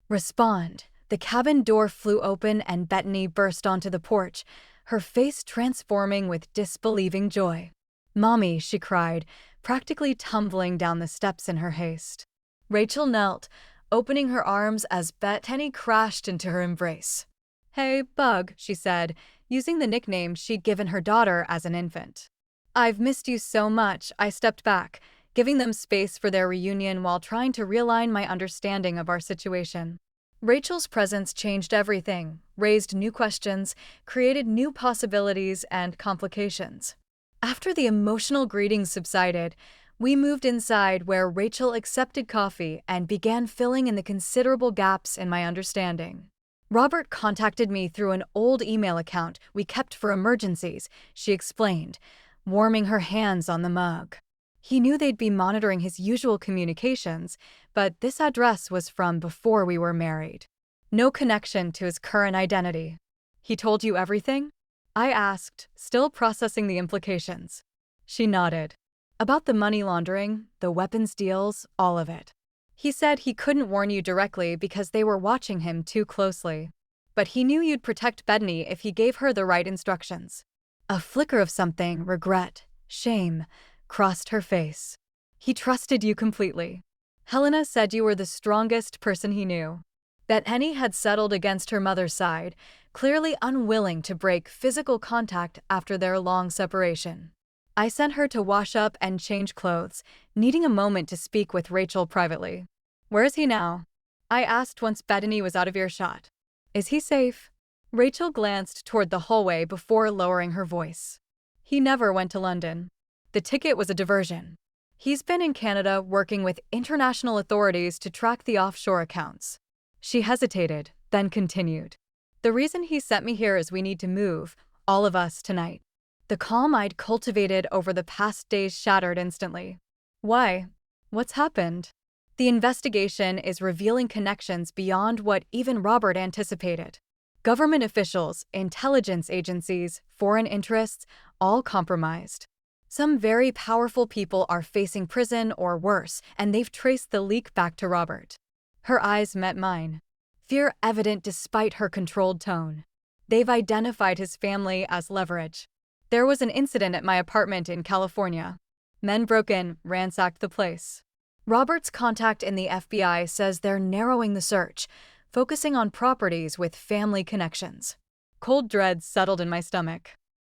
respond, the cabin door flew open and Bethany burst onto the porch, her face transforming with disbelieving joy. "Mommy," she cried, practically tumbling down the steps in her haste. Rachel knelt, opening her arms as Bethany crashed into her embrace. "Hey, Bug," she said, using the nickname she'd given her daughter as an infant. "I've missed you so much." I stepped back, giving them space for their reunion while trying to realign my understanding of our situation. Rachel's presence changed everything, raised new questions, created new possibilities and complications. After the emotional greetings subsided, we moved inside, where Rachel accepted coffee and began filling in the considerable gaps in my understanding. "Robert contacted me through an old email account we kept for emergencies," she explained, warming her hands on the mug. "He knew they'd be monitoring his usual communications, but this address was from before we were married. No connection to his current identity." "He told you everything?" I asked, still processing the implications. She nodded. About the money laundering, the weapons deals, all of it. He said he couldn't warn you directly because they were watching him too closely. But he knew you'd protect Bethany if he gave her the right instructions. A flicker of something, regret, shame, crossed her face. He trusted you completely. Helena said you were the strongest person he knew. Bethany had settled against her mother's side, clearly unwilling to break physical contact after their long separation. I sent her to wash up and change clothes, needing a moment to speak with Rachel privately. Where is he now? I asked once Bethany was out of earshot. Is he safe? Rachel glanced toward the hallway before lowering her voice. He never went to London. The ticket was a diversion. He's been in Canada working with international authorities to track the offshore accounts. She hesitated, then continued. The reason he sent me here is we need to move, all of us, tonight. The calm I'd cultivated over the past days shattered instantly. Why? What's happened? The investigation is revealing connections beyond what even Robert anticipated. Government officials, intelligence agencies, foreign interests, all compromised. Some very powerful people are facing prison or worse, and they've traced the leak back to Robert. Her eyes met mine, fear evident despite her controlled tone. They've identified his family as leverage. There was an incident at my apartment in California. Men broke in, ransacked the place. Robert's contact in the FBI says they're narrowing the search, focusing on properties with family connections. Cold dread settled in my stomach.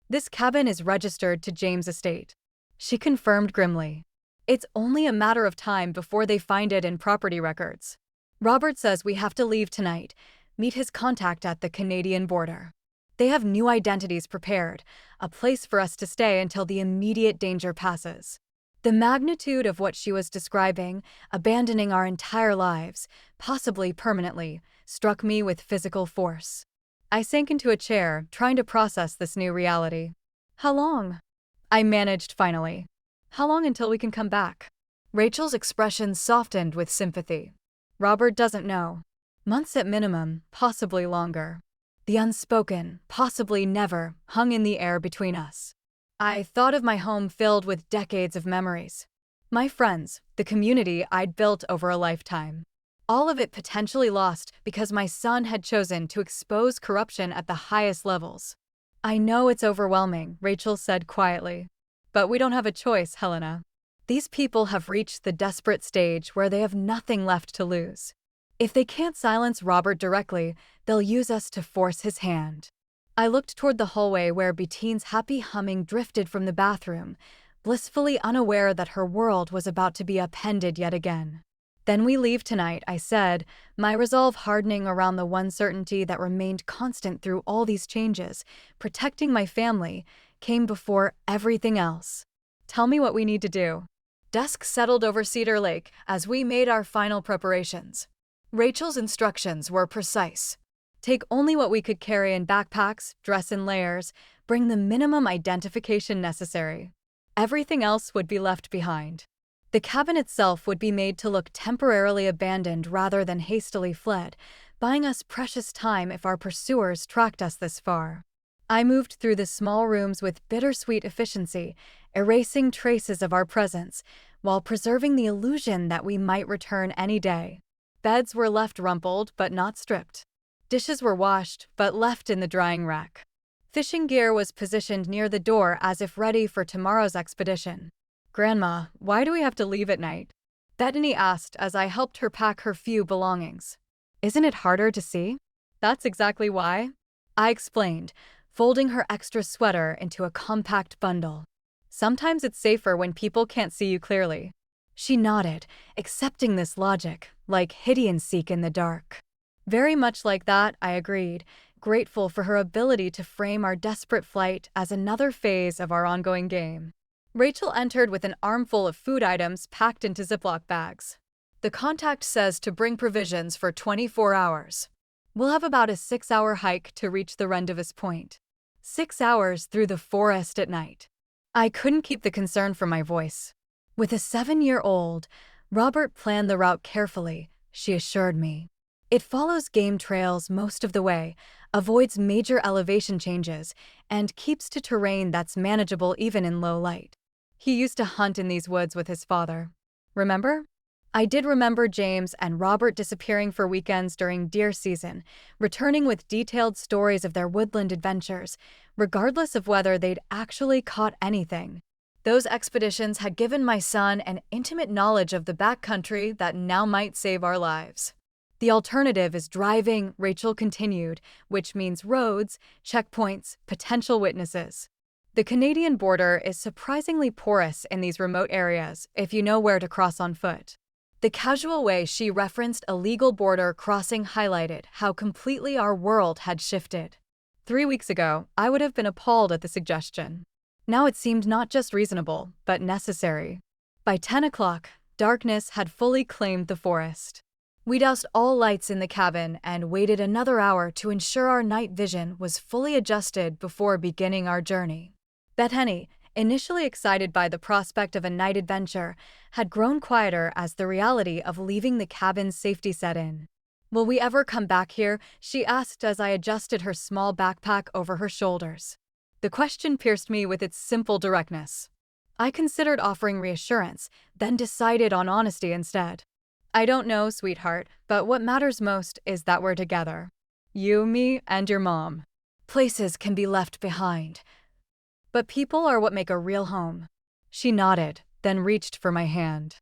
This cabin is registered to James' estate. She confirmed grimly. It's only a matter of time before they find it in property records. Robert says we have to leave tonight, meet his contact at the Canadian border. They have new identities prepared, a place for us to stay until the immediate danger passes. The magnitude of what she was describing, abandoning our entire lives, possibly permanently, struck me with physical force. I sank into a chair, trying to process this new reality. How long? I managed finally. How long until we can come back? Rachel's expression softened with sympathy. Robert doesn't know. Months at minimum, possibly longer. The unspoken, possibly never, hung in the air between us. I thought of my home filled with decades of memories. My friends, the community I'd built over a lifetime. All of it potentially lost because my son had chosen to expose corruption at the highest levels. I know it's overwhelming, Rachel said quietly. But we don't have a choice, Helena. These people have reached the desperate stage where they have nothing left to lose. If they can't silence Robert directly, they'll use us to force his hand. I looked toward the hallway where Bettine's happy humming drifted from the bathroom, blissfully unaware that her world was about to be upended yet again. Then we leave tonight, I said, my resolve hardening around the one certainty that remained constant through all these changes. Protecting my family came before everything else. Tell me what we need to do. Dusk settled over Cedar Lake as we made our final preparations. Rachel's instructions were precise. Take only what we could carry in backpacks, dress in layers, bring the minimum identification necessary. Everything else would be left behind. The cabin itself would be made to look temporarily abandoned rather than hastily fled, buying us precious time if our pursuers tracked us this far. I moved through the small rooms with bittersweet efficiency, erasing traces of our presence, while preserving the illusion that we might return any day. Beds were left rumpled but not stripped. Dishes were washed but left in the drying rack. Fishing gear was positioned near the door as if ready for tomorrow's expedition. Grandma, why do we have to leave at night? Bethany asked as I helped her pack her few belongings. Isn't it harder to see? That's exactly why. I explained, folding her extra sweater into a compact bundle. Sometimes it's safer when people can't see you clearly. She nodded, accepting this logic, like hide and seek in the dark. Very much like that, I agreed, grateful for her ability to frame our desperate flight as another phase of our ongoing game. Rachel entered with an armful of food items packed into Ziploc bags. The contact says to bring provisions for 24 hours. We'll have about a 6-hour hike to reach the Rendezvous Point. 6 hours through the forest at night. I couldn't keep the concern from my voice. With a 7-year-old, Robert planned the route carefully, she assured me. It follows game trails most of the way, avoids major elevation changes, and keeps to terrain that's manageable even in low light. He used to hunt in these woods with his father. Remember? I did remember James and Robert disappearing for weekends during deer season, returning with detailed stories of their woodland adventures, regardless of whether they'd actually caught anything. Those expeditions had given my son an intimate knowledge of the backcountry that now might save our lives. The alternative is driving, Rachel continued, which means roads, checkpoints, potential witnesses. The Canadian border is surprisingly porous in these remote areas if you know where to cross on foot. The casual way she referenced a legal border crossing highlighted how completely our world had shifted. 3 weeks ago, I would have been appalled at the suggestion. Now it seemed not just reasonable, but necessary. By 10 o'clock, darkness had fully claimed the forest. We doused all lights in the cabin and waited another hour to ensure our night vision was fully adjusted before beginning our journey. Bethany, initially excited by the prospect of a night adventure, had grown quieter as the reality of leaving the cabin's safety set in. "Will we ever come back here?" she asked as I adjusted her small backpack over her shoulders. The question pierced me with its simple directness. I considered offering reassurance, then decided on honesty instead. "I don't know, sweetheart, but what matters most is that we're together. You, me, and your mom. Places can be left behind, but people are what make a real home." She nodded, then reached for my hand.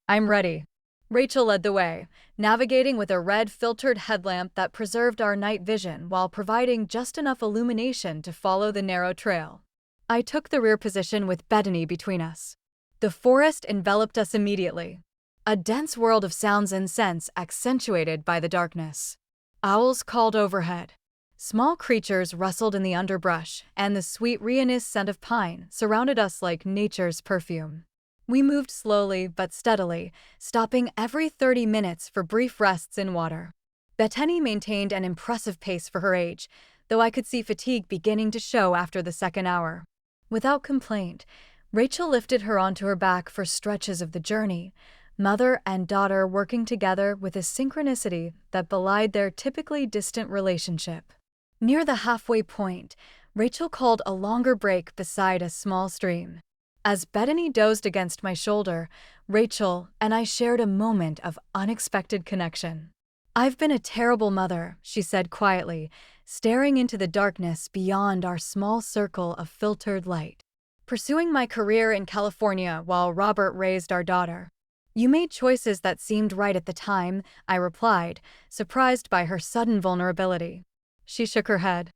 "I'm ready." Rachel led the way, navigating with a red filtered headlamp that preserved our night vision while providing just enough illumination to follow the narrow trail. I took the rear position with Bethany between us. The forest enveloped us immediately, a dense world of sounds and scents accentuated by the darkness. Owls called overhead. Small creatures rustled in the underbrush, and the sweet rheanous scent of pine surrounded us like nature's perfume. We moved slowly but steadily, stopping every 30 minutes for brief rests in water. Bethany maintained an impressive pace for her age, though I could see fatigue beginning to show after the second hour. Without complaint, Rachel lifted her onto her back for stretches of the journey, mother and daughter working together with a synchronicity that belied their typically distant relationship. Near the halfway point, Rachel called a longer break beside a small stream. As Bethany dozed against my shoulder, Rachel and I shared a moment of unexpected connection. "I've been a terrible mother," she said quietly, staring into the darkness beyond our small circle of filtered light. "Pursuing my career in California while Robert raised our daughter." "You made choices that seemed right at the time," I replied, surprised by her sudden vulnerability. She shook her head.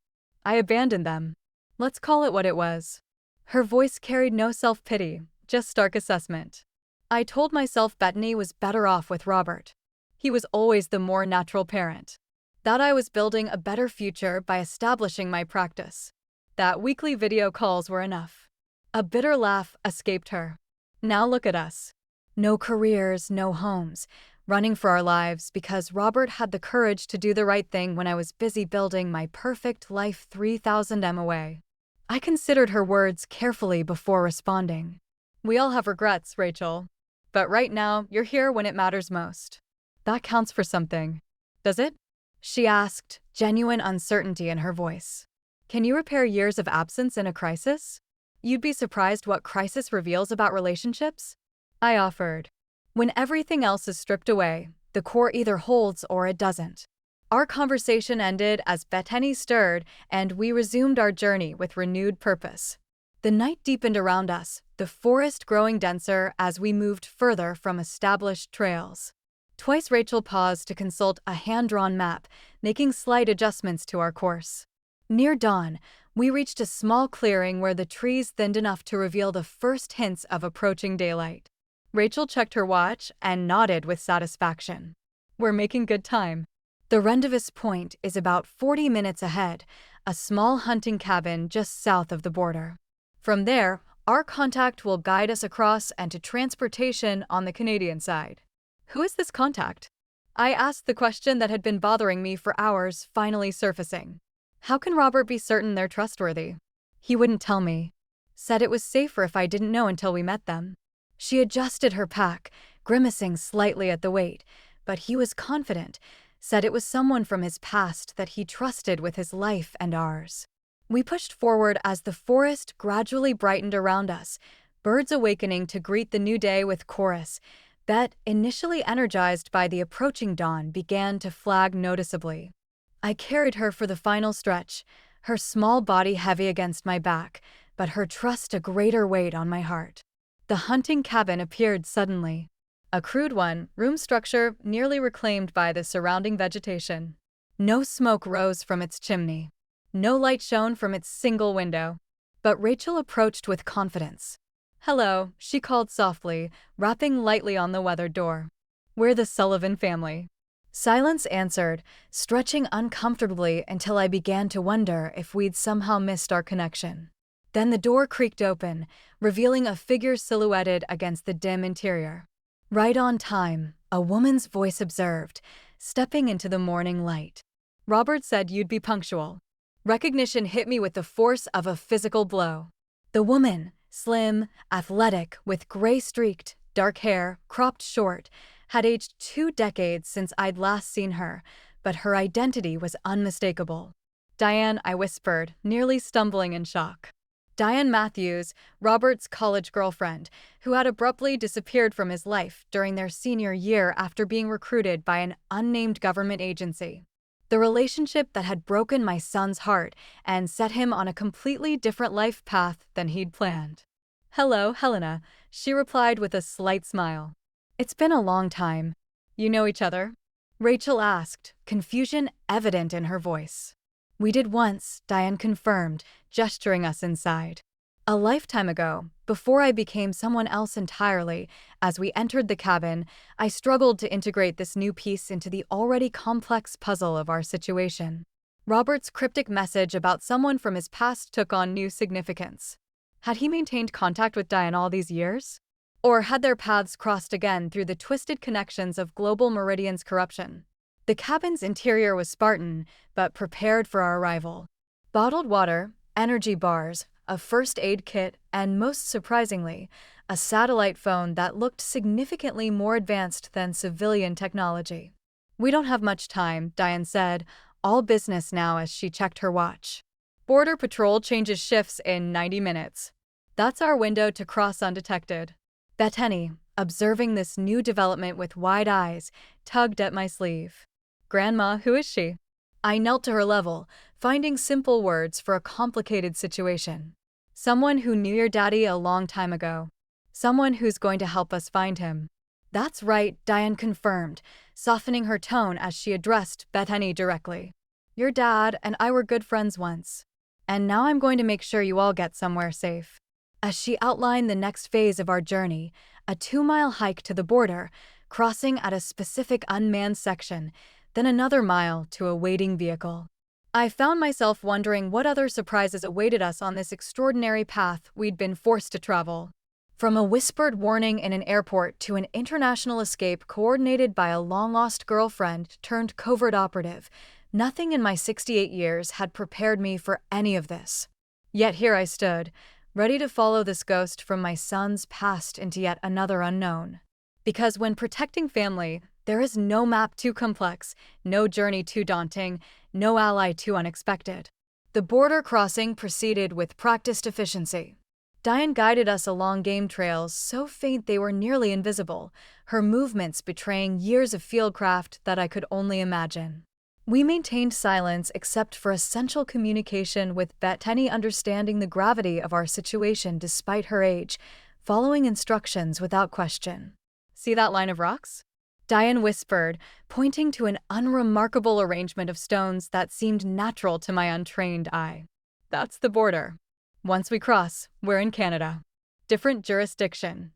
"I abandoned them. Let's call it what it was." Her voice carried no self-pity, just stark assessment. I told myself Bethany was better off with Robert. He was always the more natural parent. That I was building a better future by establishing my practice. That weekly video calls were enough. A bitter laugh escaped her. Now look at us. No careers, no homes, running for our lives because Robert had the courage to do the right thing when I was busy building my perfect life 3,000 m away. I considered her words carefully before responding. "We all have regrets, Rachel. But right now, you're here when it matters most. That counts for something. Does it?" she asked, genuine uncertainty in her voice. "Can you repair years of absence in a crisis? You'd be surprised what crisis reveals about relationships," I offered. "When everything else is stripped away, the core either holds or it doesn't." Our conversation ended as Bethany stirred and we resumed our journey with renewed purpose. The night deepened around us, the forest growing denser as we moved further from established trails. Twice Rachel paused to consult a hand-drawn map, making slight adjustments to our course. Near dawn, we reached a small clearing where the trees thinned enough to reveal the first hints of approaching daylight. Rachel checked her watch and nodded with satisfaction. "We're making good time." The Rendezvous Point is about 40 minutes ahead, a small hunting cabin just south of the border. From there, our contact will guide us across and to transportation on the Canadian side. "Who is this contact?" I asked the question that had been bothering me for hours, finally surfacing. "How can Robert be certain they're trustworthy?" "He wouldn't tell me. Said it was safer if I didn't know until we met them." She adjusted her pack, grimacing slightly at the weight, but he was confident, said it was someone from his past that he trusted with his life and ours. We pushed forward as the forest gradually brightened around us, birds awakening to greet the new day with chorus. Bet, initially energized by the approaching dawn, began to flag noticeably. I carried her for the final stretch, her small body heavy against my back, but her trust a greater weight on my heart. The hunting cabin appeared suddenly. A crude one, room structure nearly reclaimed by the surrounding vegetation. No smoke rose from its chimney. No light shone from its single window. But Rachel approached with confidence. "Hello," she called softly, rapping lightly on the weathered door. "We're the Sullivan family." Silence answered, stretching uncomfortably until I began to wonder if we'd somehow missed our connection. Then the door creaked open, revealing a figure silhouetted against the dim interior. Right on time, a woman's voice observed, stepping into the morning light. "Robert said you'd be punctual." Recognition hit me with the force of a physical blow. The woman, slim, athletic, with gray-streaked, dark hair, cropped short, had aged 2 decades since I'd last seen her, but her identity was unmistakable. "Diane," I whispered, nearly stumbling in shock. Diane Matthews, Robert's college girlfriend, who had abruptly disappeared from his life during their senior year after being recruited by an unnamed government agency. The relationship that had broken my son's heart and set him on a completely different life path than he'd planned. "Hello, Helena," she replied with a slight smile. "It's been a long time. You know each other?" Rachel asked, confusion evident in her voice. "We did once," Diane confirmed, gesturing us inside. "A lifetime ago, before I became someone else entirely, as we entered the cabin, I struggled to integrate this new piece into the already complex puzzle of our situation." Robert's cryptic message about someone from his past took on new significance. Had he maintained contact with Diane all these years? Or had their paths crossed again through the twisted connections of Global Meridian's corruption? The cabin's interior was Spartan, but prepared for our arrival. Bottled water, energy bars, a first aid kit, and most surprisingly, a satellite phone that looked significantly more advanced than civilian technology. "We don't have much time," Diane said, all business now as she checked her watch. "Border Patrol changes shifts in 90 minutes. That's our window to cross undetected." Bethany, observing this new development with wide eyes, tugged at my sleeve. "Grandma, who is she?" I knelt to her level, finding simple words for a complicated situation. "Someone who knew your daddy a long time ago. Someone who's going to help us find him." "That's right," Diane confirmed, softening her tone as she addressed Bethany directly. "Your dad and I were good friends once. And now I'm going to make sure you all get somewhere safe." As she outlined the next phase of our journey, a 2-mile hike to the border, crossing at a specific unmanned section, then another mile to a waiting vehicle. I found myself wondering what other surprises awaited us on this extraordinary path we'd been forced to travel. From a whispered warning in an airport to an international escape coordinated by a long-lost girlfriend turned covert operative, nothing in my 68 years had prepared me for any of this. Yet here I stood, ready to follow this ghost from my son's past into yet another unknown. Because when protecting family, there is no map too complex, no journey too daunting, no ally too unexpected. The border crossing proceeded with practiced efficiency. Diane guided us along game trails so faint they were nearly invisible, her movements betraying years of fieldcraft that I could only imagine. We maintained silence except for essential communication, with Bethany understanding the gravity of our situation despite her age, following instructions without question. "See that line of rocks?" Diane whispered, pointing to an unremarkable arrangement of stones that seemed natural to my untrained eye. "That's the border. Once we cross, we're in Canada. Different jurisdiction.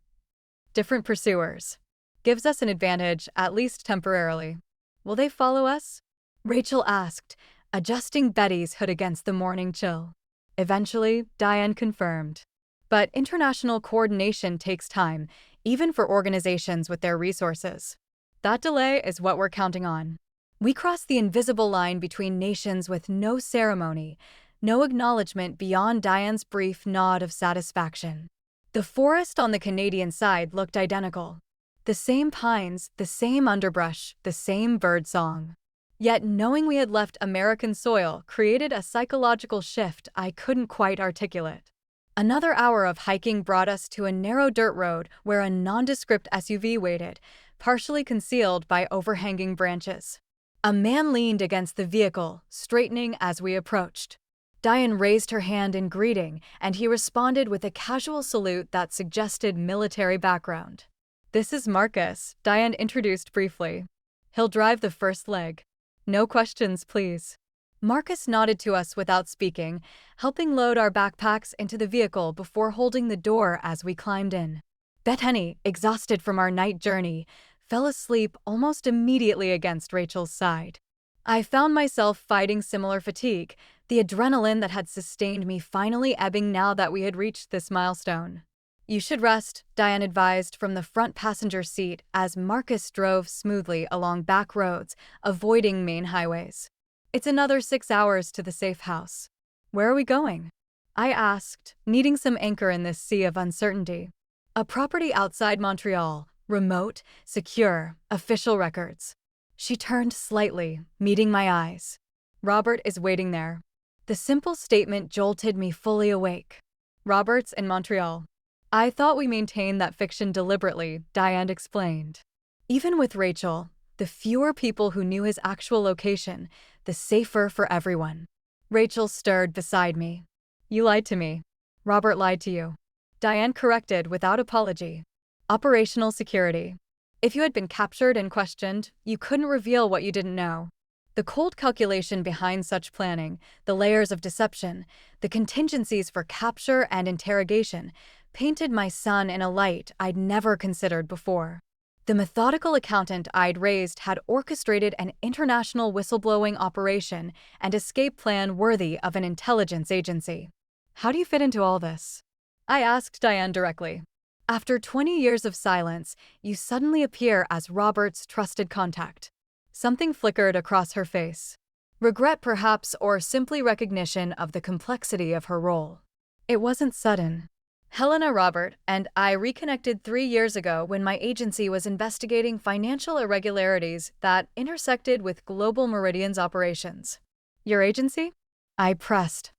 Different pursuers. Gives us an advantage, at least temporarily." "Will they follow us?" Rachel asked, adjusting Betty's hood against the morning chill. "Eventually," Diane confirmed. "But international coordination takes time, even for organizations with their resources. That delay is what we're counting on." We crossed the invisible line between nations with no ceremony, no acknowledgement beyond Diane's brief nod of satisfaction. The forest on the Canadian side looked identical. The same pines, the same underbrush, the same bird song. Yet knowing we had left American soil created a psychological shift I couldn't quite articulate. Another hour of hiking brought us to a narrow dirt road where a nondescript SUV waited, partially concealed by overhanging branches. A man leaned against the vehicle, straightening as we approached. Diane raised her hand in greeting, and he responded with a casual salute that suggested military background. "This is Marcus," Diane introduced briefly. "He'll drive the first leg. No questions, please." Marcus nodded to us without speaking, helping load our backpacks into the vehicle before holding the door as we climbed in. Bethany, exhausted from our night journey, fell asleep almost immediately against Rachel's side. I found myself fighting similar fatigue, the adrenaline that had sustained me finally ebbing now that we had reached this milestone. "You should rest," Diane advised from the front passenger seat as Marcus drove smoothly along back roads, avoiding main highways. "It's another 6 hours to the safe house." "Where are we going?" I asked, needing some anchor in this sea of uncertainty. "A property outside Montreal, remote, secure, official records." She turned slightly, meeting my eyes. "Robert is waiting there." The simple statement jolted me fully awake. "Robert's in Montreal." "I thought we maintained that fiction deliberately," Diane explained. Even with Rachel, the fewer people who knew his actual location, the safer for everyone. Rachel stirred beside me. "You lied to me." "Robert lied to you," Diane corrected without apology. "Operational security. If you had been captured and questioned, you couldn't reveal what you didn't know." The cold calculation behind such planning, the layers of deception, the contingencies for capture and interrogation, painted my son in a light I'd never considered before. The methodical accountant I'd raised had orchestrated an international whistleblowing operation and escape plan worthy of an intelligence agency. "How do you fit into all this?" I asked Diane directly. "After 20 years of silence, you suddenly appear as Robert's trusted contact." Something flickered across her face. Regret perhaps, or simply recognition of the complexity of her role. "It wasn't sudden. Helena, Robert, and I reconnected 3 years ago when my agency was investigating financial irregularities that intersected with Global Meridian's operations." "Your agency?" I pressed.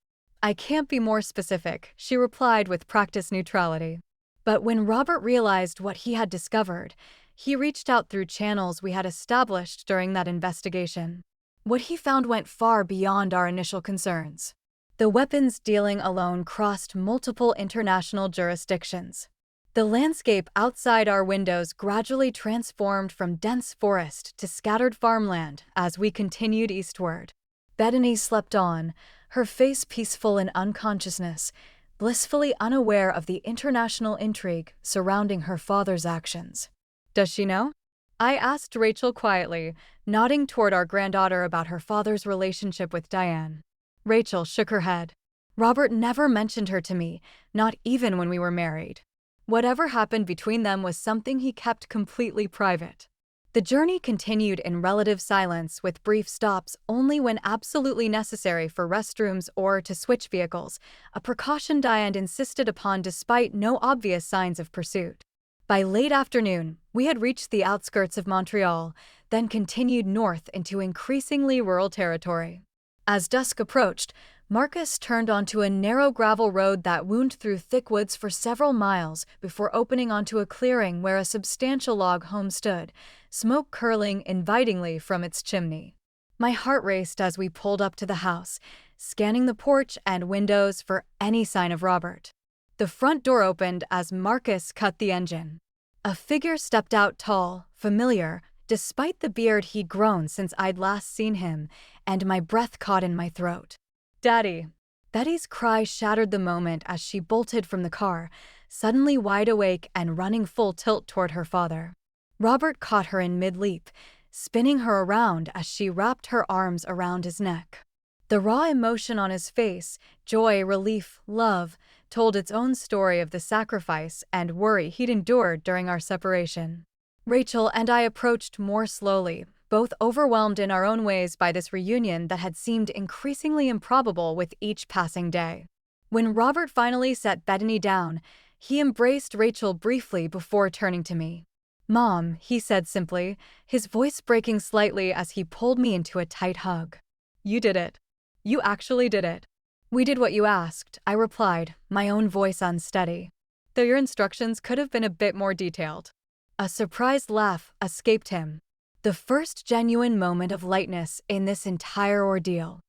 "I can't be more specific," she replied with practiced neutrality. But when Robert realized what he had discovered, he reached out through channels we had established during that investigation. What he found went far beyond our initial concerns. The weapons dealing alone crossed multiple international jurisdictions. The landscape outside our windows gradually transformed from dense forest to scattered farmland as we continued eastward. Bethany slept on, her face peaceful in unconsciousness, blissfully unaware of the international intrigue surrounding her father's actions. "Does she know?" I asked Rachel quietly, nodding toward our granddaughter about her father's relationship with Diane. Rachel shook her head. "Robert never mentioned her to me, not even when we were married. Whatever happened between them was something he kept completely private." The journey continued in relative silence, with brief stops only when absolutely necessary for restrooms or to switch vehicles, a precaution Diane insisted upon despite no obvious signs of pursuit. By late afternoon, we had reached the outskirts of Montreal, then continued north into increasingly rural territory. As dusk approached, Marcus turned onto a narrow gravel road that wound through thick woods for several miles before opening onto a clearing where a substantial log home stood, smoke curling invitingly from its chimney. My heart raced as we pulled up to the house, scanning the porch and windows for any sign of Robert. The front door opened as Marcus cut the engine. A figure stepped out, tall, familiar, despite the beard he'd grown since I'd last seen him, and my breath caught in my throat. "Daddy!" Betty's cry shattered the moment as she bolted from the car, suddenly wide awake and running full tilt toward her father. Robert caught her in mid-leap, spinning her around as she wrapped her arms around his neck. The raw emotion on his face, joy, relief, love, told its own story of the sacrifice and worry he'd endured during our separation. Rachel and I approached more slowly, both overwhelmed in our own ways by this reunion that had seemed increasingly improbable with each passing day. When Robert finally set Bethany down, he embraced Rachel briefly before turning to me. "Mom," he said simply, his voice breaking slightly as he pulled me into a tight hug. "You did it. You actually did it." "We did what you asked," I replied, my own voice unsteady. "Though your instructions could have been a bit more detailed." A surprised laugh escaped him. The first genuine moment of lightness in this entire ordeal.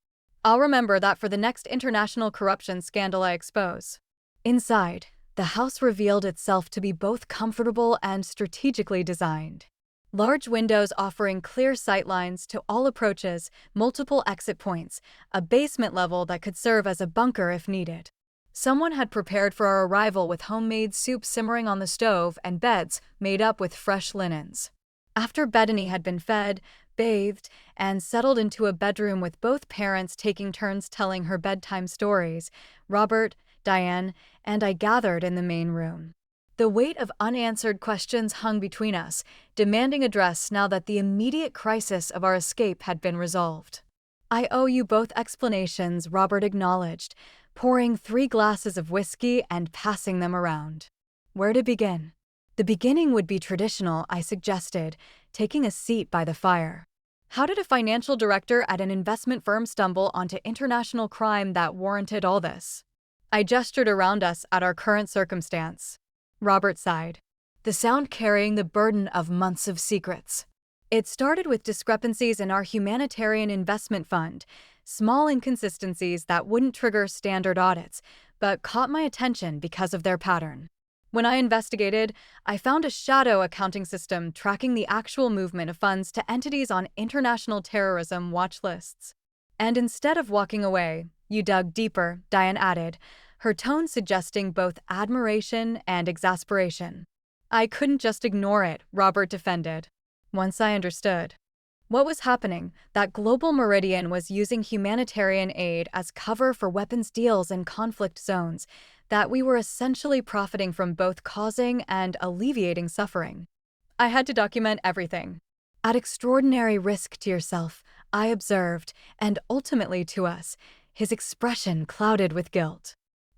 "I'll remember that for the next international corruption scandal I expose." Inside, the house revealed itself to be both comfortable and strategically designed. Large windows offering clear sightlines to all approaches, multiple exit points, a basement level that could serve as a bunker if needed. Someone had prepared for our arrival with homemade soup simmering on the stove and beds made up with fresh linens. After Bethany had been fed, bathed, and settled into a bedroom with both parents taking turns telling her bedtime stories, Robert, Diane, and I gathered in the main room. The weight of unanswered questions hung between us, demanding address now that the immediate crisis of our escape had been resolved. "I owe you both explanations," Robert acknowledged, pouring 3 glasses of whiskey and passing them around. "Where to begin?" "The beginning would be traditional," I suggested, taking a seat by the fire. "How did a financial director at an investment firm stumble onto international crime that warranted all this?" I gestured around us at our current circumstance. Robert sighed, the sound carrying the burden of months of secrets. "It started with discrepancies in our humanitarian investment fund, small inconsistencies that wouldn't trigger standard audits, but caught my attention because of their pattern. When I investigated, I found a shadow accounting system tracking the actual movement of funds to entities on international terrorism watch lists. And instead of walking away, you dug deeper," Diane added, her tone suggesting both admiration and exasperation. "I couldn't just ignore it," Robert defended. "Once I understood what was happening, that Global Meridian was using humanitarian aid as cover for weapons deals in conflict zones, that we were essentially profiting from both causing and alleviating suffering. I had to document everything. At extraordinary risk to yourself," I observed, and ultimately to us, his expression clouded with guilt.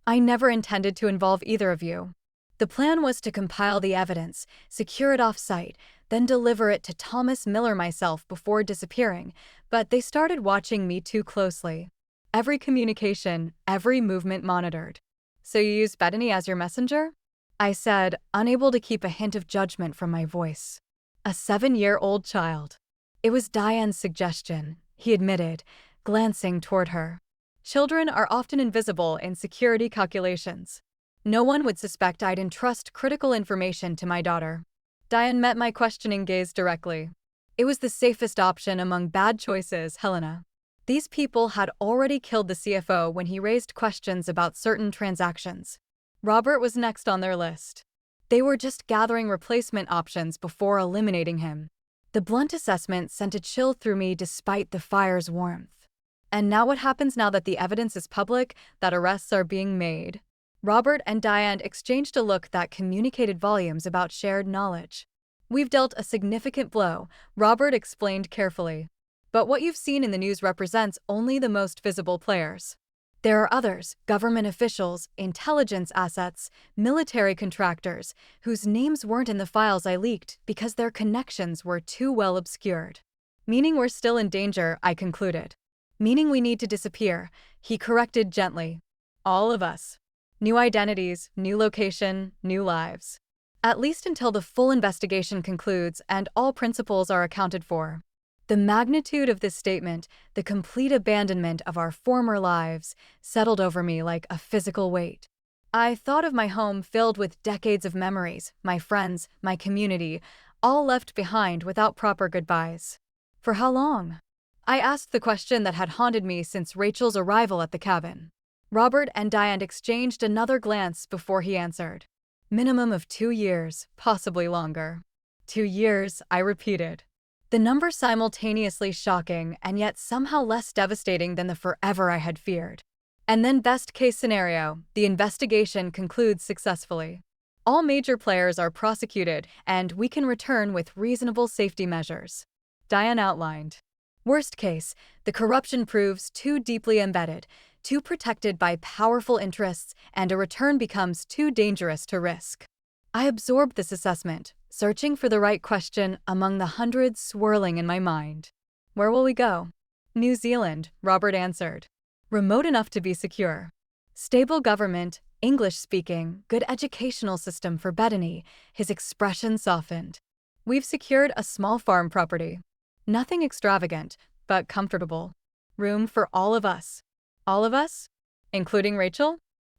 "I never intended to involve either of you. The plan was to compile the evidence, secure it off-site, then deliver it to Thomas Miller myself before disappearing, but they started watching me too closely. Every communication, every movement monitored." "So you used Bethany as your messenger?" I said, unable to keep a hint of judgment from my voice. "A 7-year-old child." "It was Diane's suggestion," he admitted, glancing toward her. "Children are often invisible in security calculations. No one would suspect I'd entrust critical information to my daughter." Diane met my questioning gaze directly. "It was the safest option among bad choices, Helena. These people had already killed the CFO when he raised questions about certain transactions. Robert was next on their list. They were just gathering replacement options before eliminating him." The blunt assessment sent a chill through me despite the fire's warmth. "And now what happens now that the evidence is public, that arrests are being made?" Robert and Diane exchanged a look that communicated volumes about shared knowledge. "We've dealt a significant blow," Robert explained carefully. "But what you've seen in the news represents only the most visible players. There are others, government officials, intelligence assets, military contractors, whose names weren't in the files I leaked because their connections were too well obscured." "Meaning we're still in danger," I concluded. "Meaning we need to disappear," he corrected gently. "All of us. New identities, new location, new lives. At least until the full investigation concludes and all principals are accounted for." The magnitude of this statement, the complete abandonment of our former lives, settled over me like a physical weight. I thought of my home filled with decades of memories, my friends, my community, all left behind without proper goodbyes. For how long? I asked the question that had haunted me since Rachel's arrival at the cabin. Robert and Diane exchanged another glance before he answered. "Minimum of 2 years, possibly longer." 2 years, I repeated. The number simultaneously shocking and yet somehow less devastating than the forever I had feared. And then best case scenario, the investigation concludes successfully. All major players are prosecuted and we can return with reasonable safety measures. Diane outlined. Worst case, the corruption proves too deeply embedded, too protected by powerful interests, and a return becomes too dangerous to risk. I absorbed this assessment, searching for the right question among the hundreds swirling in my mind. Where will we go? New Zealand, Robert answered. Remote enough to be secure. Stable government, English speaking, good educational system for Bettany. His expression softened. We've secured a small farm property. Nothing extravagant, but comfortable. Room for all of us. All of us? Including Rachel?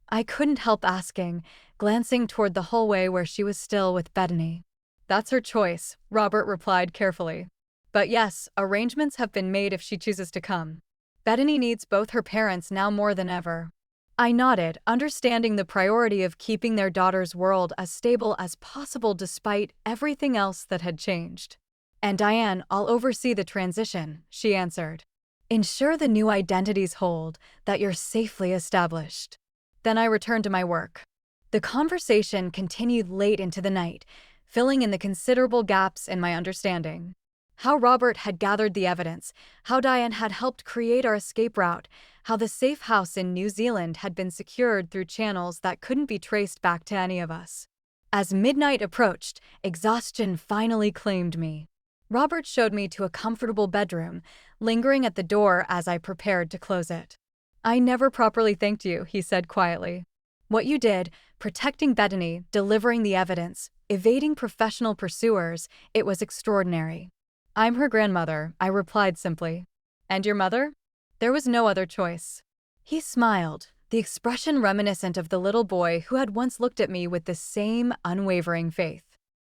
I couldn't help asking, glancing toward the hallway where she was still with Bettany. That's her choice, Robert replied carefully. But yes, arrangements have been made if she chooses to come. Bettany needs both her parents now more than ever. I nodded, understanding the priority of keeping their daughter's world as stable as possible despite everything else that had changed. And Diane, I'll oversee the transition, she answered. Ensure the new identities hold, that you're safely established. Then I returned to my work. The conversation continued late into the night, filling in the considerable gaps in my understanding. How Robert had gathered the evidence, how Diane had helped create our escape route, how the safe house in New Zealand had been secured through channels that couldn't be traced back to any of us. As midnight approached, exhaustion finally claimed me. Robert showed me to a comfortable bedroom, lingering at the door as I prepared to close it. I never properly thanked you, he said quietly. What you did, protecting Bettany, delivering the evidence, evading professional pursuers, it was extraordinary. I'm her grandmother, I replied simply. And your mother? There was no other choice. He smiled, the expression reminiscent of the little boy who had once looked at me with the same unwavering faith.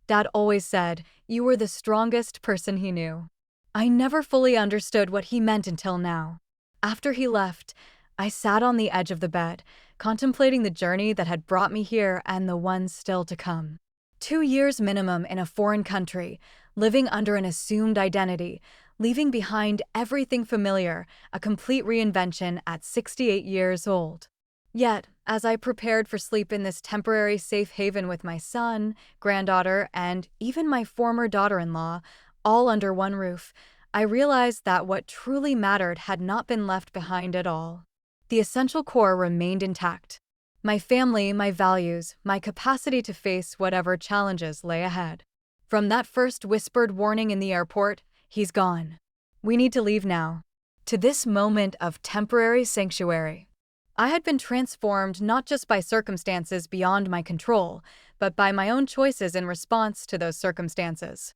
Dad always said, you were the strongest person he knew. I never fully understood what he meant until now. After he left, I sat on the edge of the bed, contemplating the journey that had brought me here and the ones still to come. 2 years minimum in a foreign country, living under an assumed identity, leaving behind everything familiar, a complete reinvention at 68 years old. Yet, as I prepared for sleep in this temporary safe haven with my son, granddaughter, and even my former daughter-in-law, all under one roof, I realized that what truly mattered had not been left behind at all. The essential core remained intact. My family, my values, my capacity to face whatever challenges lay ahead. From that first whispered warning in the airport, he's gone. We need to leave now. To this moment of temporary sanctuary. I had been transformed not just by circumstances beyond my control, but by my own choices in response to those circumstances.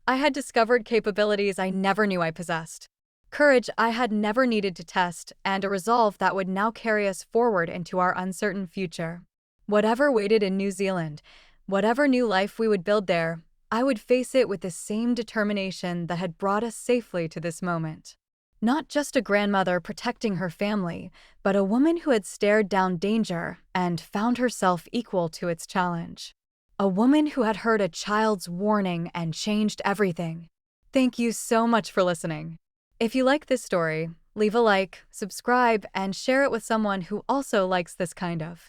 I had discovered capabilities I never knew I possessed. Courage I had never needed to test, and a resolve that would now carry us forward into our uncertain future. Whatever waited in New Zealand, whatever new life we would build there, I would face it with the same determination that had brought us safely to this moment. Not just a grandmother protecting her family, but a woman who had stared down danger and found herself equal to its challenge. A woman who had heard a child's warning and changed everything. Thank you so much for listening. If you like this story, leave a like, subscribe, and share it with someone who also likes this kind of